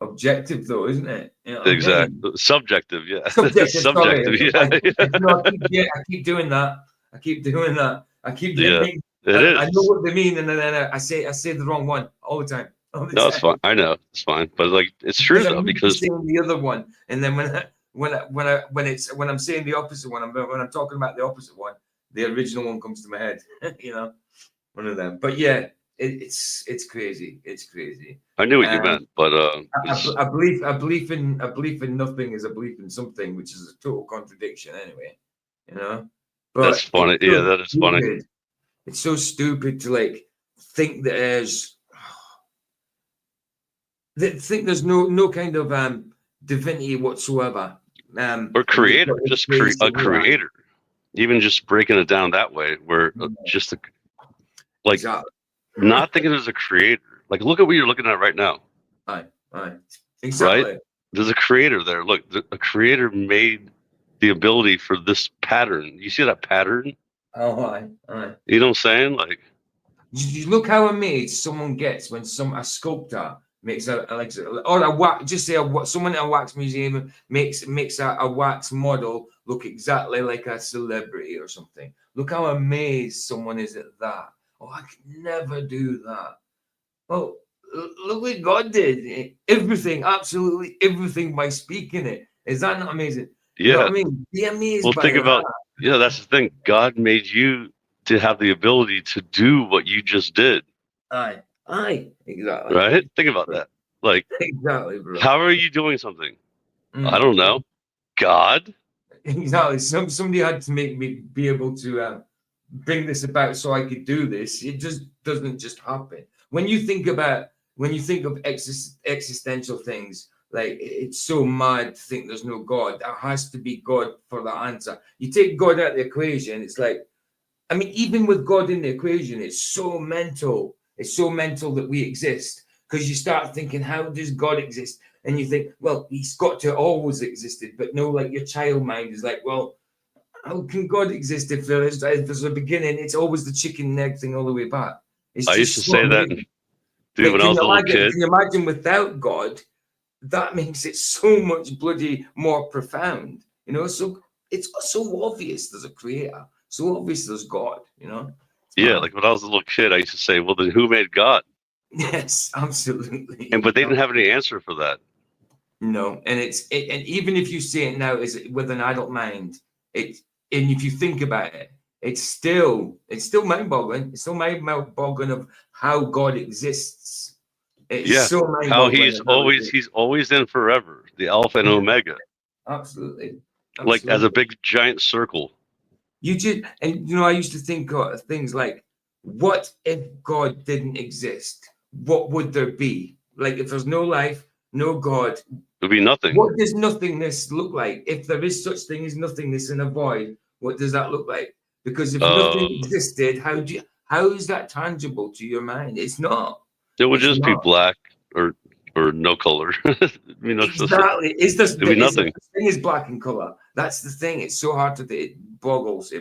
objective, though, isn't it? You know exactly. Subjective, yeah. Subjective. Yeah. I keep doing that. I keep Yeah. I know what they mean, and then I say the wrong one all the time. No, it's fine. I know it's fine, but like it's true though, because saying the other one, and then when I'm saying the opposite one, when I'm talking about the opposite one, the original one comes to my head. You know, one of them. But yeah, it's crazy. It's crazy. I knew what you meant, but a belief in nothing is a belief in something, which is a total contradiction, anyway. You know, but that's funny. Yeah, that is funny. It's so stupid to like think that there's no kind of divinity whatsoever. Or creator, just a creator. Even just breaking it down that way, where just not thinking there's a creator. Like, look at what you're looking at right now. Aye. Exactly. Right? There's a creator there. Look, a creator made the ability for this pattern. You see that pattern? Oh, aye. You know what I'm saying? Like, you look how amazed someone gets when a sculptor makes someone at a wax museum makes a wax model look exactly like a celebrity or something. Look how amazed someone is at that. Oh, I could never do that. Well, look what God did. Everything, absolutely everything, by speaking it. Is that not amazing? Yeah. You know what I mean? Be amazed. Well, by think that. about, that's the thing. God made you to have the ability to do what you just did. Aye, exactly. Right? Think about that. Like, exactly, bro. How are you doing something? I don't know. God? Exactly. Somebody had to make me be able to bring this about so I could do this. It just doesn't just happen. When you think of existential things, like, it's so mad to think there's no God. There has to be God for the answer. You take God out of the equation, it's like, I mean, even with God in the equation, it's so mental. It's so mental that we exist, because you start thinking, how does God exist? And you think, well, he's got to always existed. But no, like, your child mind is like, well, how can God exist if there's a beginning? It's always the chicken and egg thing all the way back. I used to say that, dude, when I was a little kid. Can you imagine without God? That makes it so much bloody more profound, you know. So it's so obvious there's a creator, so obvious there's God, you know. Like when I was a little kid, I used to say, well, then who made God? Yes, absolutely. But they didn't have any answer for that. No, and and even if you say it now as with an adult mind, and if you think about it, it's still mind-boggling. It's still mind-boggling of how God exists. It's so how he's always in forever, the Alpha and Omega. Absolutely. Like as a big giant circle. I used to think of things like, what if God didn't exist? What would there be? Like, if there's no life, no God, It'd be nothing. what does nothingness look like? If there is such thing as nothingness in a void, what does that look like? Because if nothing existed, how is that tangible to your mind? It's not. It would It's just be not. black or no color. Exactly. It'd be nothing. The thing is black in color. That's the thing. It's so hard to think. It boggles.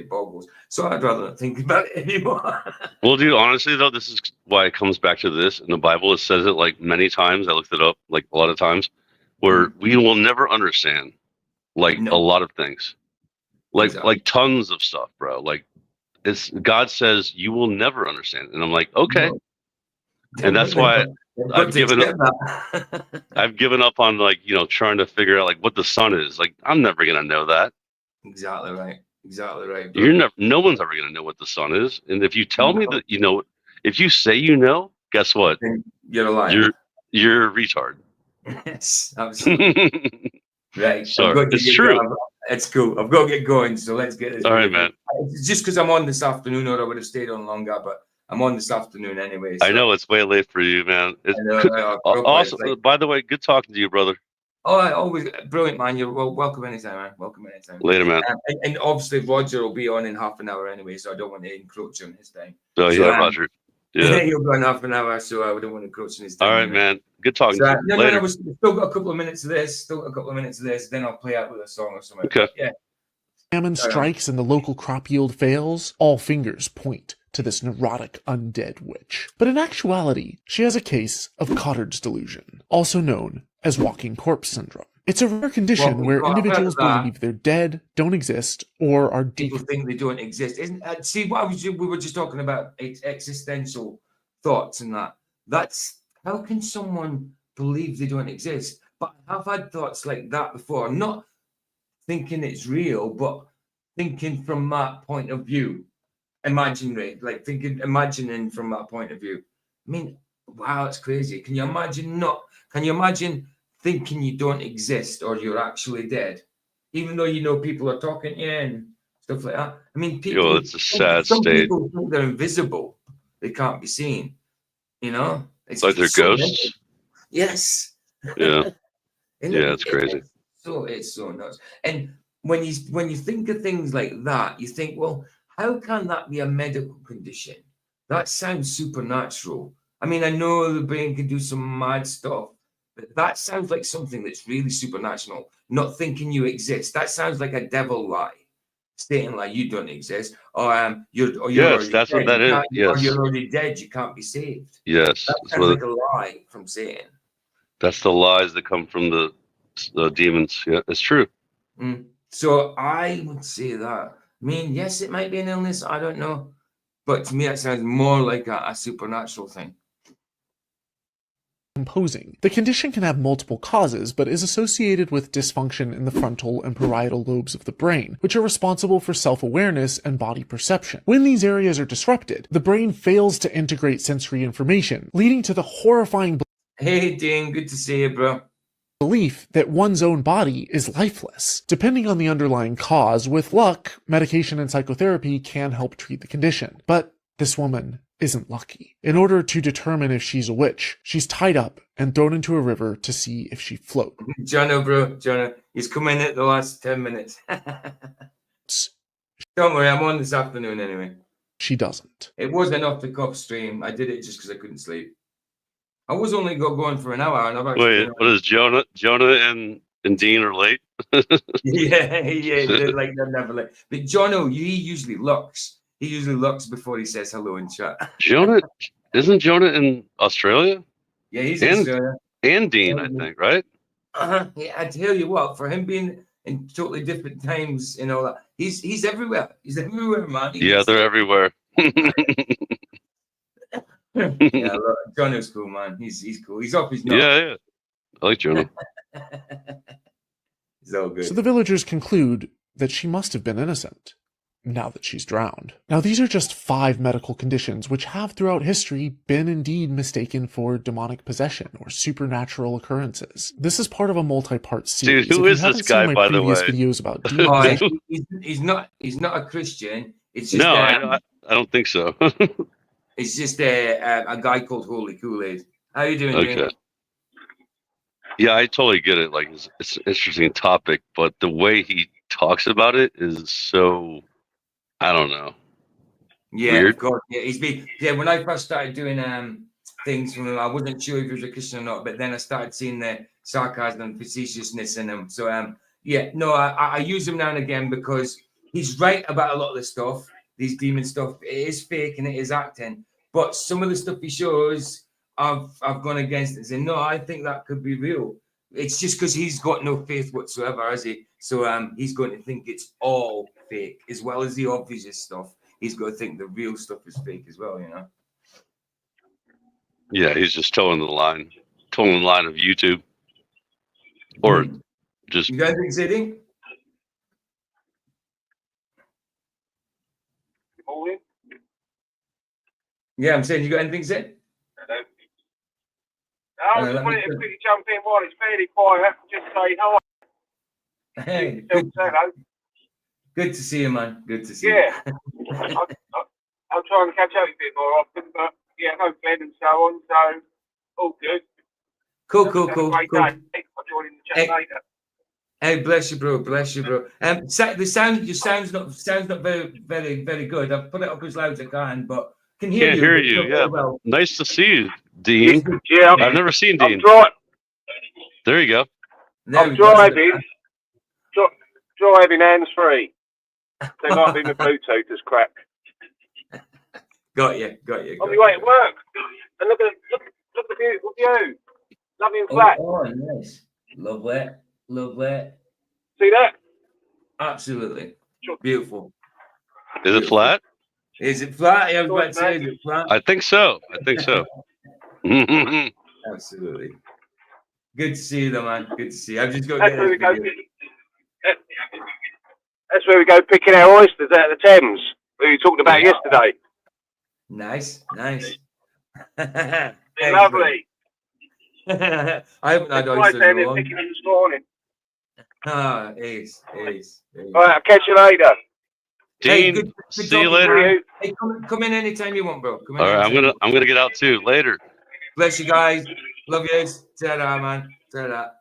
So I'd rather not think about it anymore. Well, dude, honestly though, this is why it comes back to this. In the Bible, it says it like many times. I looked it up like a lot of times, where we will never understand like a lot of things, like tons of stuff, bro. Like it's God says you will never understand, and I'm like, okay, and that's why I've given up. I've given up on like trying to figure out like what the sun is. Like I'm never gonna know that. Exactly right. Bro. You're never. No one's ever gonna know what the sun is. And if you tell me that if you say guess what? Then you're a liar. You're a retard. Yes, absolutely. Right. Sorry, it's true. It's cool. I've got to get going, so let's get this. All right, man. It's just because I'm on this afternoon, or I would have stayed on longer, but I'm on this afternoon anyway. So. I know it's way late for you, man. Awesome. Like, by the way, good talking to you, brother. Oh, always brilliant, man. You're welcome anytime, man. Welcome anytime. Later, man. And obviously, Roger will be on in half an hour anyway, so I don't want to encroach on his time. Oh, so, yeah, Roger. Yeah, he'll go in half an hour, so I don't want to encroach on his time. All right, man. Good talking to you. No, we've still got a couple of minutes of this. Then I'll play out with a song or something. Okay. Yeah. Famine strikes and the local crop yield fails. All fingers point to this neurotic undead witch. But in actuality, she has a case of Cotard's delusion, also known as walking corpse syndrome. It's a rare condition where individuals believe they're dead, don't exist, or are people think they don't exist. See, we were just talking about existential thoughts and that. That's how can someone believe they don't exist? But I've had thoughts like that before. Not thinking it's real, but thinking from that point of view. Imagining from that point of view. I mean, wow, it's crazy. Can you imagine thinking you don't exist or you're actually dead? Even though people are talking to you and stuff like that. I mean, people. It's a sad some state. People think they're invisible. They can't be seen. It's like they're ghosts. Yes. Yeah. Yeah, it's crazy. It's so nuts. And when you think of things like that, you think, well, how can that be a medical condition? That sounds supernatural. I mean, I know the brain can do some mad stuff, but that sounds like something that's really supernatural. Not thinking you exist. That sounds like a devil lie. Stating like you don't exist, or you're yes, that's dead. What that is. Yes, or you're already dead. You can't be saved. Yes, that sounds like a lie from Satan. That's the lies that come from the demons. Yeah, it's true. So I would say that. I mean, yes, it might be an illness. I don't know, but to me, that sounds more like a supernatural thing. Composing. The condition can have multiple causes, but is associated with dysfunction in the frontal and parietal lobes of the brain, which are responsible for self-awareness and body perception. When these areas are disrupted, the brain fails to integrate sensory information, leading to the horrifying Hey, Dean, good to see you, bro. Belief that one's own body is lifeless. Depending on the underlying cause, with luck, medication and psychotherapy can help treat the condition. But this woman isn't lucky. In order to determine if she's a witch, she's tied up and thrown into a river to see if she floats. Jono, he's come in at the last 10 minutes. Don't worry, I'm on this afternoon anyway. She doesn't. It was an off-the-cuff stream. I did it just because I couldn't sleep. I was only going for an hour. And I've Wait, what is Jonah and Dean are late? yeah, they're never late. But Jono, he usually looks. He usually looks before he says hello in chat. Isn't Jonah in Australia? Yeah, he's in Australia. And Dean, I think, right? Yeah, I tell you what, for him being in totally different times and all that, he's everywhere. He's everywhere, man. They're everywhere. Yeah, look, Jonah's cool, man. He's cool. He's off his nut. Yeah. I like Jonah. It's all good. So the villagers conclude that she must have been innocent. now that she's drowned. Now, these are just 5 medical conditions which have throughout history been indeed mistaken for demonic possession or supernatural occurrences. This is part of a multi-part series. Dude, who is this guy, by the way? Videos about he's not a Christian. It's just no, I don't think so. it's just a guy called Holy Kool-Aid. How you doing, okay. Jane? Yeah, I totally get it. Like, it's an interesting topic, but the way he talks about it is so, I don't know. Yeah, Weird. of course. Yeah, he's been. Yeah, when I first started doing things from him, I wasn't sure if he was a Christian or not, but then I started seeing the sarcasm and facetiousness in him. So yeah, no, I use him now and again because he's right about a lot of the stuff. These demon stuff, it is fake and it is acting. But some of the stuff he shows, I've gone against it and said, no, I think that could be real. It's just because he's got no faith whatsoever, has he? So he's going to think it's all fake, as well as the obvious stuff. He's got to think the real stuff is fake as well, you know? Yeah, he's just towing the line of YouTube. Or just... You guys think, Zeddy? Yeah, I'm saying, you got anything, Zed? I just wanted to quickly jump in while it's fairly quiet. Just say hi. Hey, good to see you, man. Good to see you. Yeah. I'll try and catch up a bit more often, but yeah, no plan and so on. So, all good. Cool. Day. I'll join in the chat later. Hey, bless you, bro. Bless you, bro. Your sound's not very good. I've put it up as loud as I can, but can hear Can't you. hear you. Yeah. Well. Nice to see you, Dean. Yeah, I've never seen Dean. There you go. I'm driving. Driving hands free. They might be the Bluetooth is crap. Got you. On my way to work. And look at the beautiful view. Lovely and flat. Oh, nice. Love that. See that? Absolutely. Beautiful. Is it flat? Is it flat? I was about to say, is it flat? I think so. Absolutely. Good to see you, though, man. Good to see you. I've just got to get this video. That's where we go picking our oysters out of the Thames, who you talked about yesterday. Nice. Lovely. I haven't had oysters in a long. Picking them this morning. Ah, ace. All right, I'll catch you later. Dean, good see you later. Hey, come in anytime you want, bro. All right, I'm gonna get out too later. Bless you guys. Love you. Ta-da, man. Ta-da.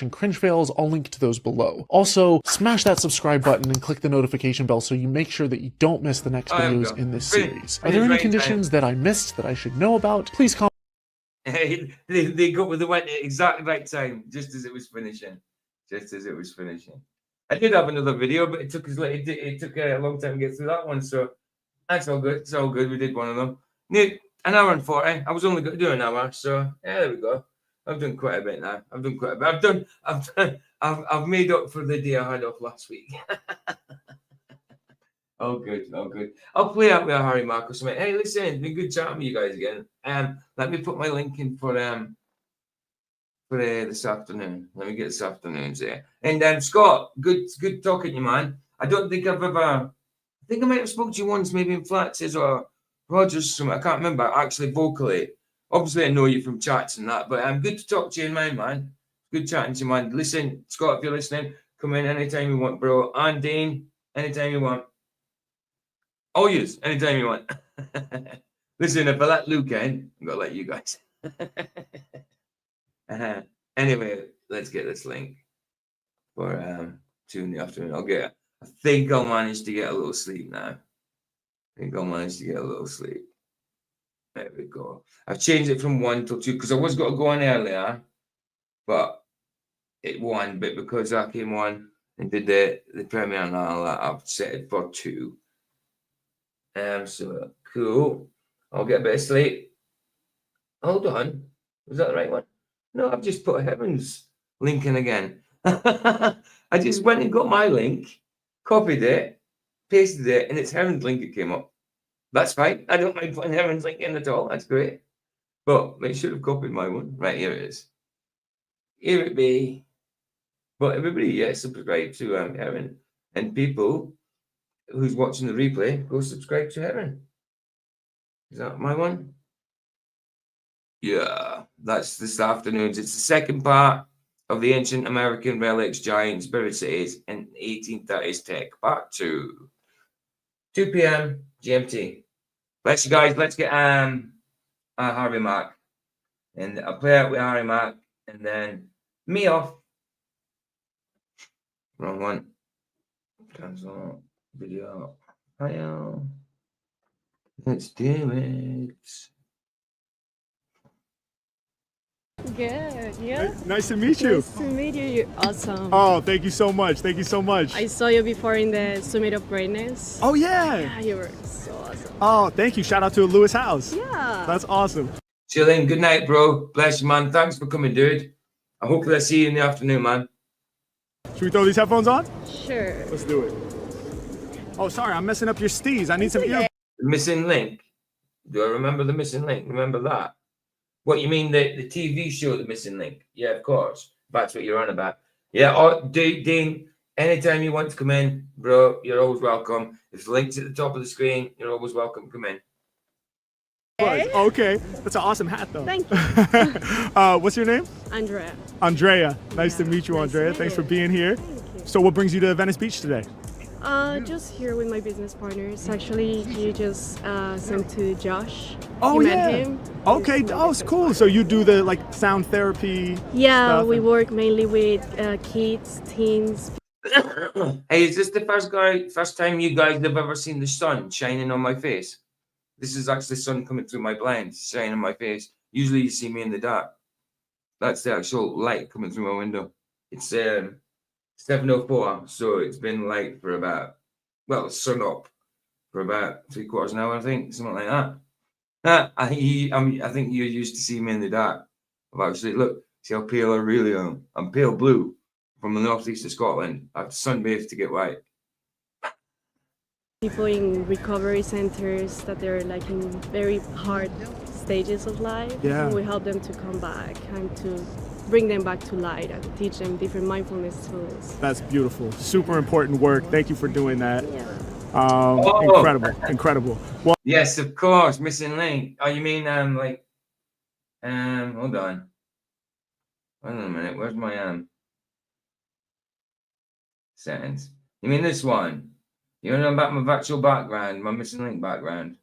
And cringe fails, I'll link to those below. Also, smash that subscribe button and click the notification bell so you make sure that you don't miss the next videos in this series. Are there any conditions that I missed that I should know about? Please comment. Hey, they went at exactly right time, just as it was finishing. I did have another video, but it took a long time to get through that one, so that's all good. It's all good. We did one of them. An hour and 40. I was only going to do an hour, so yeah, there we go. I've done quite a bit now. I've made up for the day I had off last week. Oh, good. I'll play out with Harry Marcus. Hey, listen, it's been good chatting with you guys again. Let me put my link in for this afternoon. Let me get this afternoon's there. And Scott, good talking to you, man. I think I might have spoken to you once, maybe in Flatses or Rogers or something. I can't remember actually vocally. Obviously, I know you from chats and that, but good to talk to you, man. Good chatting to you, man. Listen, Scott, if you're listening, come in anytime you want, bro. And Dean, anytime you want. All yours, anytime you want. Listen, if I let Luke in, I'm going to let you guys. Anyway, let's get this link for 2 in the afternoon. I think I'll manage to get a little sleep now. There we go. I've changed it from 1 till 2 because I was going to go on earlier, but it won. But because I came on and did the premiere and all that, I've set it for 2. So cool. I'll get a bit of sleep. Hold on. Was that the right one? No, I've just put Heaven's link in again. I just went and got my link, copied it, pasted it, and it's Heaven's link that came up. That's fine. I don't mind putting Heaven's link in at all. That's great. But they should have copied my one. Right, here it is. Here it be. But everybody, subscribe to Heaven. And people who's watching the replay, go subscribe to Heron. Is that my one? Yeah, that's this afternoon's. It's the second part of the Ancient American Relics, Giant Spirit Cities in 1830s Tech, part 2. 2 p.m. GMT. Bless you guys. Let's get Harry Mack. And I'll play out with Harry Mack and then me off. Wrong one. Cancel video. Hiya. Let's do it. Good, yeah. Nice to meet you. Nice to meet you. You're awesome. Oh, thank you so much. Thank you so much. I saw you before in the Summit of Greatness. Oh, yeah. Yeah, you were so awesome. Oh, thank you. Shout out to Lewis House. Yeah. That's awesome. Chilling. Good night, bro. Bless you, man. Thanks for coming, dude. I hope I see you in the afternoon, man. Should we throw these headphones on? Sure. Let's do it. Oh, sorry. I'm messing up your steez. I need some ear. The missing link. Do I remember the missing link? Remember that? What, you mean the TV show, The Missing Link? Yeah, of course. That's what you're on about. Yeah, oh, Dean, anytime you want to come in, bro, you're always welcome. If the link's at the top of the screen, you're always welcome to come in. Okay. That's an awesome hat, though. Thank you. What's your name? Andrea. Andrea. Nice to meet you, Andrea. Thanks for being here. So what brings you to Venice Beach today? Just here with my business partners. Actually, you just sent to Josh. Oh, you yeah. met him. Okay. Oh, it's cool. So you do the like sound therapy Yeah, stuff we and- work mainly with kids, teens. Hey, is this the first time you guys have ever seen the sun shining on my face? This is actually sun coming through my blinds, shining on my face. Usually you see me in the dark. That's the actual light coming through my window. It's 7:04, so it's been light for about, well, it's sun up for about 3/4 an hour, I think, something like that. I think you're used to see me in the dark. I've actually, look, see how pale I really am. I'm pale blue from the northeast of Scotland. I've sunbathed to get white. People in recovery centers that they're like in very hard stages of life. Yeah. And we help them to come back and to bring them back to light and teach them different mindfulness tools. That's beautiful. Super important work. Thank you for doing that. Yeah. Incredible. Well, Yes, of course, missing link. Oh, you mean hold on. Hold on a minute. Where's my settings? You mean this one? You know about my virtual background, my missing link background?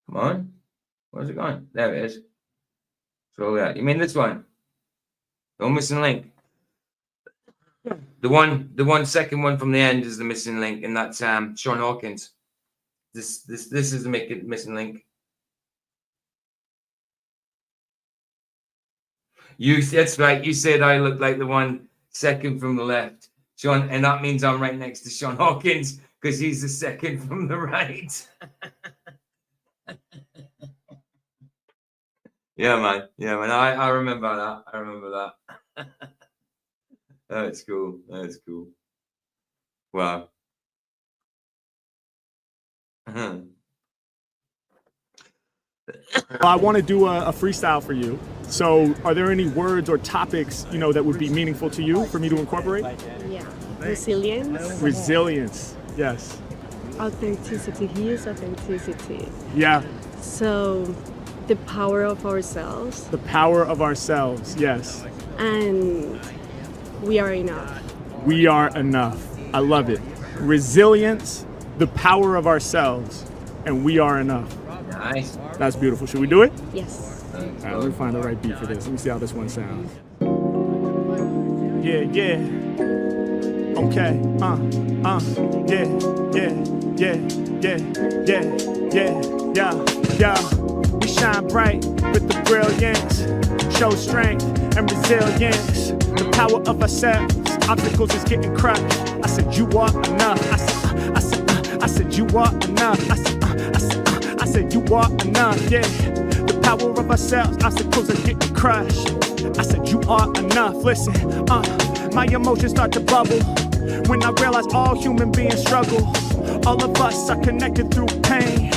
Come on. Where's it gone? There it is. So yeah, you mean this one? No missing link. The second one from the end is the missing link, and that's Sean Hawkins. This is the missing link. That's right. You said I look like the one second from the left, Sean, and that means I'm right next to Sean Hawkins because he's the second from the right. Yeah, man. I remember that. That's cool. Wow. I want to do a freestyle for you. So are there any words or topics, that would be meaningful to you for me to incorporate? Yeah. Resilience. Resilience. Yes. Authenticity. He is authenticity. Yeah. So the power of ourselves. The power of ourselves. Yes. And we are enough. We are enough. I love it. Resilience, the power of ourselves, and we are enough. Nice. That's beautiful. Should we do it? Yes. All right, let me find the right beat for this. Let me see how this one sounds. Yeah. Okay. Yeah. We shine bright with the brilliance, show strength and resilience. The power of ourselves, obstacles is getting crushed. I said you are enough. I said you are enough. I said you are enough. Yeah. The power of ourselves, obstacles are getting crushed. I said you are enough. Listen, my emotions start to bubble when I realize all human beings struggle. All of us are connected through pain.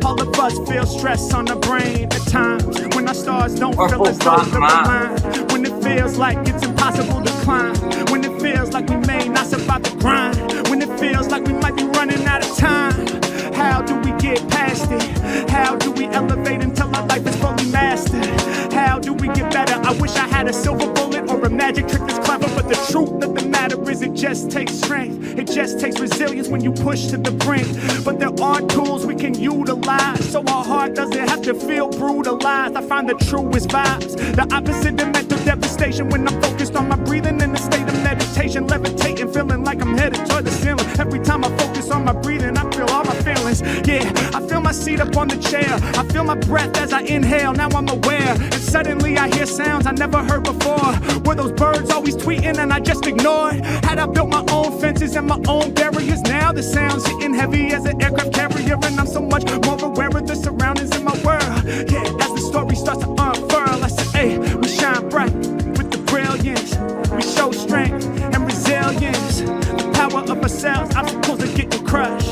All of us feel stress on the brain at times when our stars don't feel as though they're aligned. When it feels like it's impossible to climb. When it feels like we may not survive the grind. When it feels like we might be running out of time. How do we get past it? How do we elevate until our life is fully mastered? How do we get better? I wish I had a silver bullet or a magic trick that's clever. But the truth of the matter is it just takes strength. It just takes resilience when you push to the brink. But there are tools we can utilize, so our heart doesn't have to feel brutalized. I find the truest vibes, the opposite of mental devastation. When I'm focused on my breathing in a state of meditation, levitating, feeling like I'm headed toward the ceiling. Every time I focus on my breathing, I feel all my feelings. Yeah, I feel my seat up on the chair. I feel my breath as I inhale. Now I'm aware, and suddenly I hear sounds I never heard before. Were those birds always tweeting and I just ignored? Had I built my own fences and my own barriers? Now the sounds hitting heavy as an aircraft carrier, and I'm so much more aware of the surroundings in my world. Yeah, as the story starts to unfurl, I say, hey, we shine bright with the brilliance. We show strength and resilience. The power of ourselves, obstacles are getting crushed.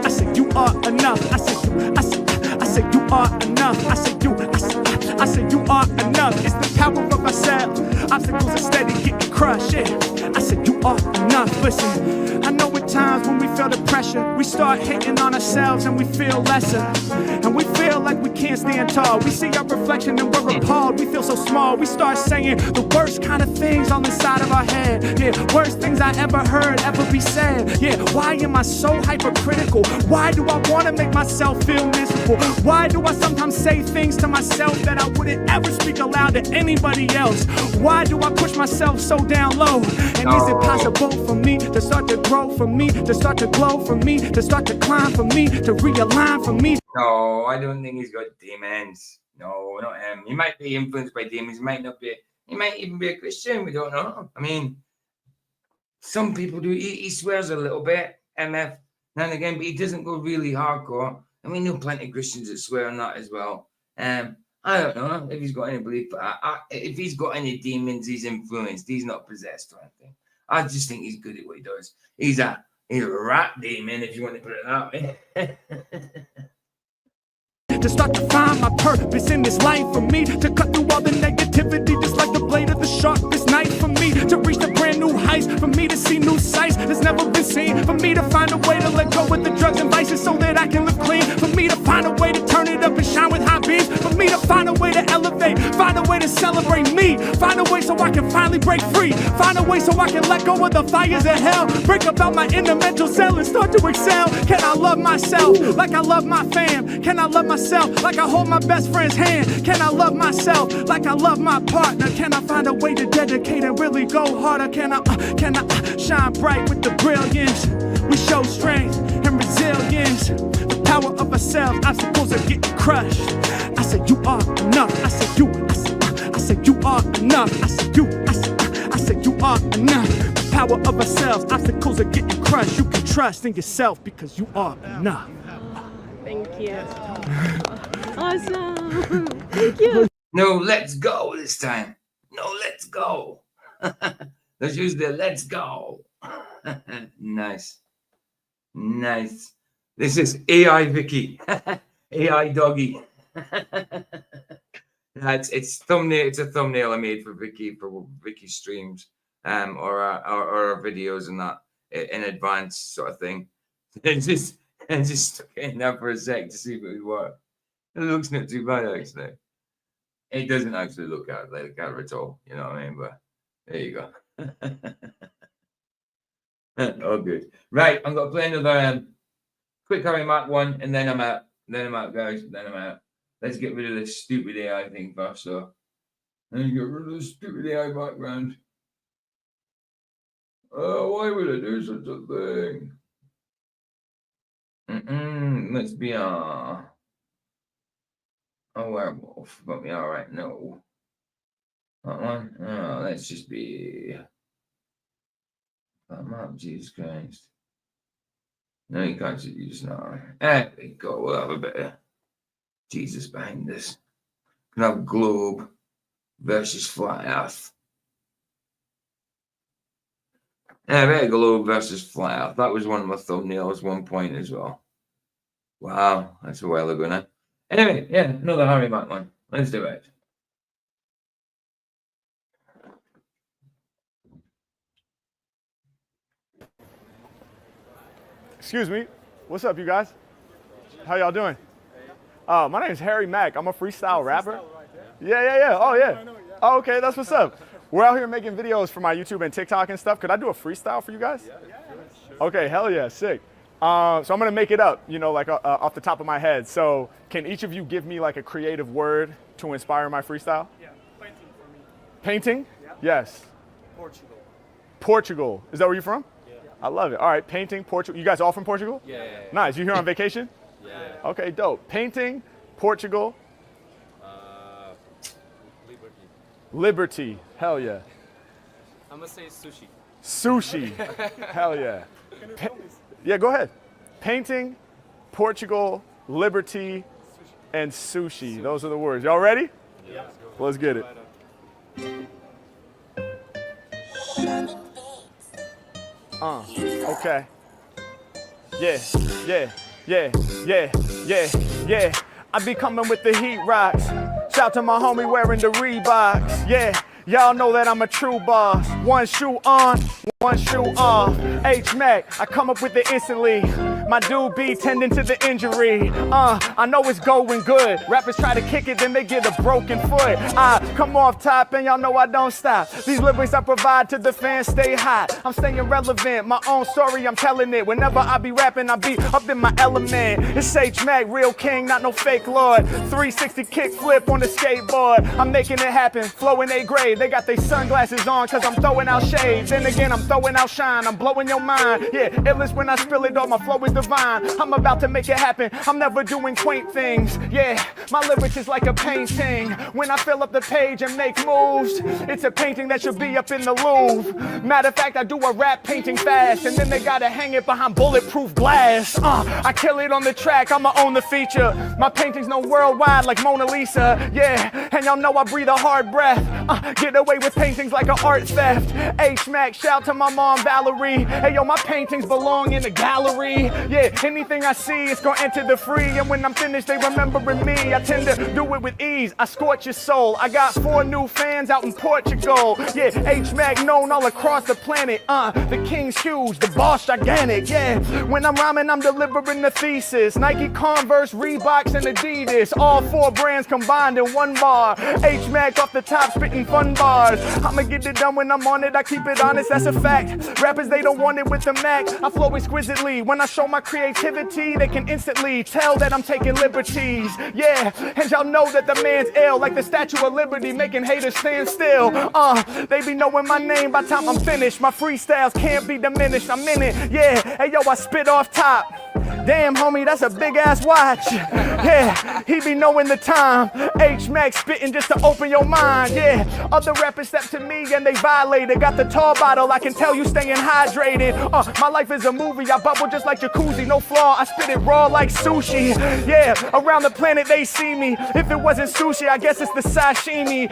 I say you are enough. I say you are enough. I say you are enough. It's the power of ourselves. Obstacles are steady getting crushed. Yeah. I said you are enough. Listen, I know at times when we feel the pressure, we start hating on ourselves and we feel lesser. And we feel like we can't stand tall. We see our reflection and we're appalled. We feel so small. We start saying the worst kind of things on the side of our head. Yeah, worst things I ever heard ever be said. Yeah, why am I so hypercritical? Why do I want to make myself feel miserable? Why do I sometimes say things to myself that I wouldn't ever speak aloud to anybody else? Why do I push myself so down low? And is it possible for me to start to grow, for me to start to glow, for me to start to climb, for me to realign, for me? No, I don't think he's got demons. No, not him. He might be influenced by demons. He might not be. He might even be a Christian. We don't know. I mean, some people do. He swears a little bit, MF, now and again, but he doesn't go really hardcore. And we know plenty of Christians that swear on that as well. I don't know if he's got any belief, but if he's got any demons, he's influenced. He's not possessed or anything. I just think he's good at what he does. He's a rat demon, if you want to put it that way. To start to find my purpose in this life, for me to cut through all the negativity just like the blade of the sharpest knife, for me to reach the brand new heights, for me to see new sights that's never been seen, for me to find a way to let go of the drugs and vices so that I can live clean, for me to find a way to turn it up and shine with high beams, for me to find a way to elevate, find a way to celebrate me, find a way so I can finally break free, find a way so I can let go of the fires of hell, break about my inner mental cell and start to excel. Can I love myself like I love my fam? Can I love myself like I hold my best friend's hand? Can I love myself like I love my partner? Can I find a way to dedicate and really go harder? Can I shine bright with the brilliance? We show strength and resilience. The power of ourselves, obstacles are getting crushed. I said you are enough. I said you are enough. I said you are enough. The power of ourselves, obstacles are getting crushed. You can trust in yourself because you are enough. Thank you. Awesome. Thank you. No, let's go this time. No, let's go. Let's use the let's go. Nice. Nice. This is AI Vicky. AI Doggy. It's thumbnail. It's a thumbnail I made for Vicky streams, or our videos and that in advance sort of thing. And just stuck it in there for a sec to see if it would work. It looks not too bad actually. It doesn't actually look like a cat at all, you know what I mean? But there you go. Oh, good. Right, I'm gonna play another quick Harry Mack one, and then I'm out. Then I'm out, guys. Then I'm out. Let's get rid of this stupid AI thing first, so. And get rid of the stupid AI background. Oh, why would I do such a thing? Let's be a werewolf. Got me all right. No. That one? Oh, let's just be that map. Jesus Christ. No, you can't see Jesus now. There we go. We'll have a bit of Jesus behind this. We'll have globe versus flat earth. Yeah, a bit of globe versus flat earth. That was one of my thumbnails at one point as well. Wow, that's a while ago now. Anyway, yeah, another Harry Mack one. Let's do it. Excuse me. What's up, you guys? How y'all doing? My name is Harry Mack. I'm a freestyle rapper. Yeah. Oh, yeah. Oh, okay, that's what's up. We're out here making videos for my YouTube and TikTok and stuff. Could I do a freestyle for you guys? Okay, hell yeah, sick. So I'm gonna make it up, you know, like off the top of my head. So can each of you give me like a creative word to inspire my freestyle? Yeah, painting for me. Painting? Yeah. Yes. Portugal. Portugal. Is that where you're from? Yeah. I love it. All right, painting, Portugal. You guys all from Portugal? Yeah. Nice. You here on vacation? Yeah. Okay, dope. Painting, Portugal. Liberty. Liberty. Hell yeah. I'm gonna say sushi. Sushi. Hell yeah. Yeah, go ahead. Painting, Portugal, liberty, and sushi. Those are the words. Y'all ready? Yeah. Let's get it. Okay. Yeah. I be coming with the heat rocks. Shout to my homie wearing the Reeboks. Yeah. Y'all know that I'm a true boss. One shoe on, one shoe off. H-Mac, I come up with it instantly. My dude be tending to the injury. I know it's going good. Rappers try to kick it, then they get a broken foot. I come off top and y'all know I don't stop. These lyrics I provide to the fans stay hot. I'm staying relevant, my own story, I'm telling it. Whenever I be rapping, I be up in my element. It's H-Mac, real king, not no fake lord. 360 kick flip on the skateboard. I'm making it happen, flowing A grade. They got their sunglasses on cause I'm throwing out shades. Then again, I'm throwing out shine, I'm blowing your mind. Yeah, illest when I spill it all, my flow is divine. I'm about to make it happen, I'm never doing quaint things. Yeah, my lyrics is like a painting. When I fill up the page and make moves, it's a painting that should be up in the Louvre. Matter of fact, I do a rap painting fast, and then they gotta hang it behind bulletproof glass. I kill it on the track, I'ma own the feature. My paintings know worldwide like Mona Lisa. Yeah, and y'all know I breathe a hard breath. Get away with paintings like an art theft. H-Mac, shout to my mom Valerie. Hey yo, my paintings belong in the gallery. Yeah, anything I see, it's gonna enter the free. And when I'm finished, they remembering me. I tend to do it with ease, I scorch your soul. I got 4 new fans out in Portugal. Yeah, H-Mac known all across the planet. The king's huge, the boss gigantic. Yeah, when I'm rhyming, I'm delivering the thesis. Nike, Converse, Reeboks, and Adidas. All 4 brands combined in one bar. H-Mac off the top, spitting fun bars. I'ma get it done when I'm on it, I keep it honest, that's a fact. Rappers, they don't want it with the Mac. I flow exquisitely. When I show my creativity, they can instantly tell that I'm taking liberties. Yeah, and y'all know that the man's ill, like the Statue of Liberty, making haters stand still. They be knowing my name by the time I'm finished. My freestyles can't be diminished, I'm in it. Yeah, hey yo, I spit off top. Damn, homie, that's a big ass watch. Yeah, he be knowing the time. H-Mac spitting just to open your mind. Yeah, other rappers step to me and they violated. Got the tall bottle, I can tell you staying hydrated. My life is a movie, I bubble just like jacuzzi, no flaw. I spit it raw like sushi. Yeah, around the planet they see me. If it wasn't sushi, I guess it's the sashimi.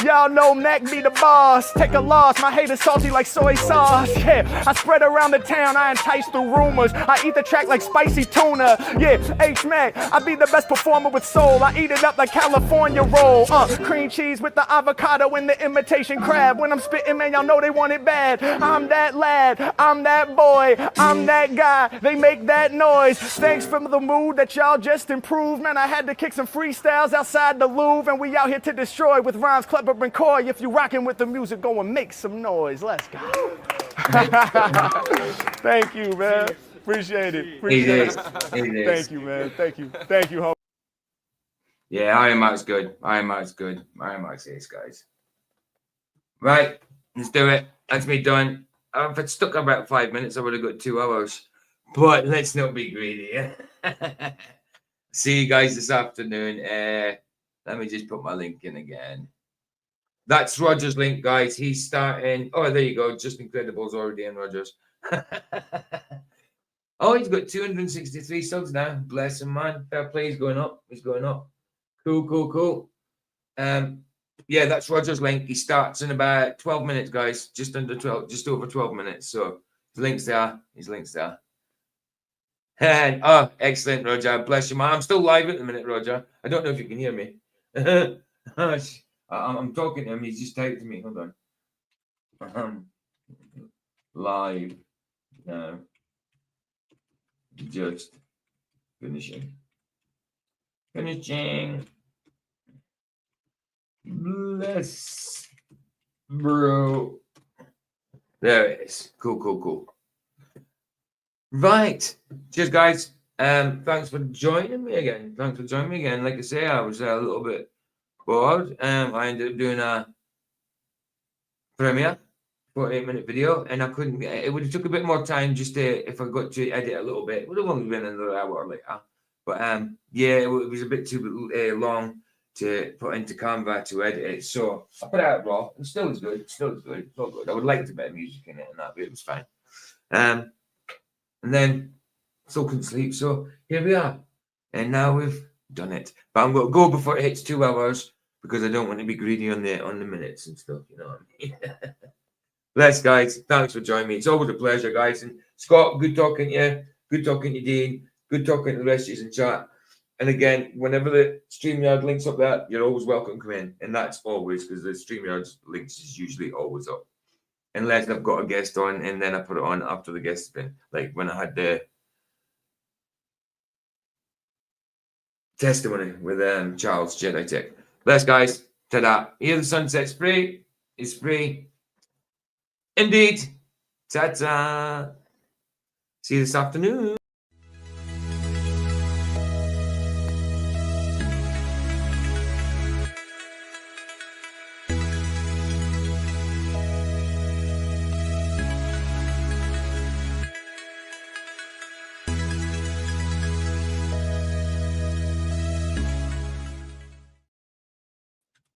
Y'all know Mac be the boss. Take a loss, my haters salty like soy sauce. Yeah, I spread around the town, I entice the rumors. I eat the track like spicy tuna. Yeah, H-Mac, I be the best performer with soul. I eat it up like California roll. Cream cheese with the avocado and the imitation crab. When I'm spitting, man, y'all know they want it bad. I'm that lad, I'm that boy, I'm that guy. They make that noise. Thanks for the mood that y'all just improved. Man, I had to kick some freestyles outside the Louvre, and we out here to destroy with rhymes clever and coy. If you rockin' with the music, go and make some noise. Let's go. Thank you, man. Appreciate it. Thank you, man. Thank you, homie. Yeah, Iron Mike's good. Iron Mike's good. Iron Mike's ace, guys. Right, let's do it. That's me done. If I'd stuck about 5 minutes, I would have got 2 hours. But let's not be greedy. Yeah? See you guys this afternoon. Let me just put my link in again. That's Roger's link, guys. He's starting. Oh, there you go. Just Incredible's already in, Rogers. Oh, he's got 263 subs now. Bless him, man. Fair play. He's going up. He's going up. Cool. Yeah, that's Roger's link. He starts in about 12 minutes, guys. Just under 12, just over 12 minutes. So his link's there. And oh, excellent, Roger. Bless you, man. I'm still live at the minute, Roger. I don't know if you can hear me. I'm talking to him. He's just typed to me. Hold on. Live now. Just finishing. Finishing. Bless, bro. There it is. Cool. Right. Cheers, guys. Thanks for joining me again. Like I say, I was a little bit bored. I ended up doing a premiere, 48-minute video, and I couldn't. It would have took a bit more time just to, if I got to edit a little bit. It would have only been another hour later. But yeah, it was a bit too long to put into Canva to edit it. So I put it out raw. It still is good. It's all good. I would like to better music in it and that, but it was fine. And then still couldn't sleep. So here we are. And now we've done it. But I'm going to go before it hits 2 hours because I don't want to be greedy on the minutes and stuff. You know what I mean? Bless, guys. Thanks for joining me. It's always a pleasure, guys. And Scott, good talking to you. Good talking to you, Dean. Good talking to the rest of you in chat. And again, whenever the StreamYard links up there, you're always welcome to come in. And that's always because the StreamYard links is usually always up. Unless I've got a guest on and then I put it on after the guest has been. Like when I had the testimony with Charles Jedi Tech. Bless, guys. Ta-da. Here the sunset's free. It's free. Indeed. Ta-ta. See you this afternoon.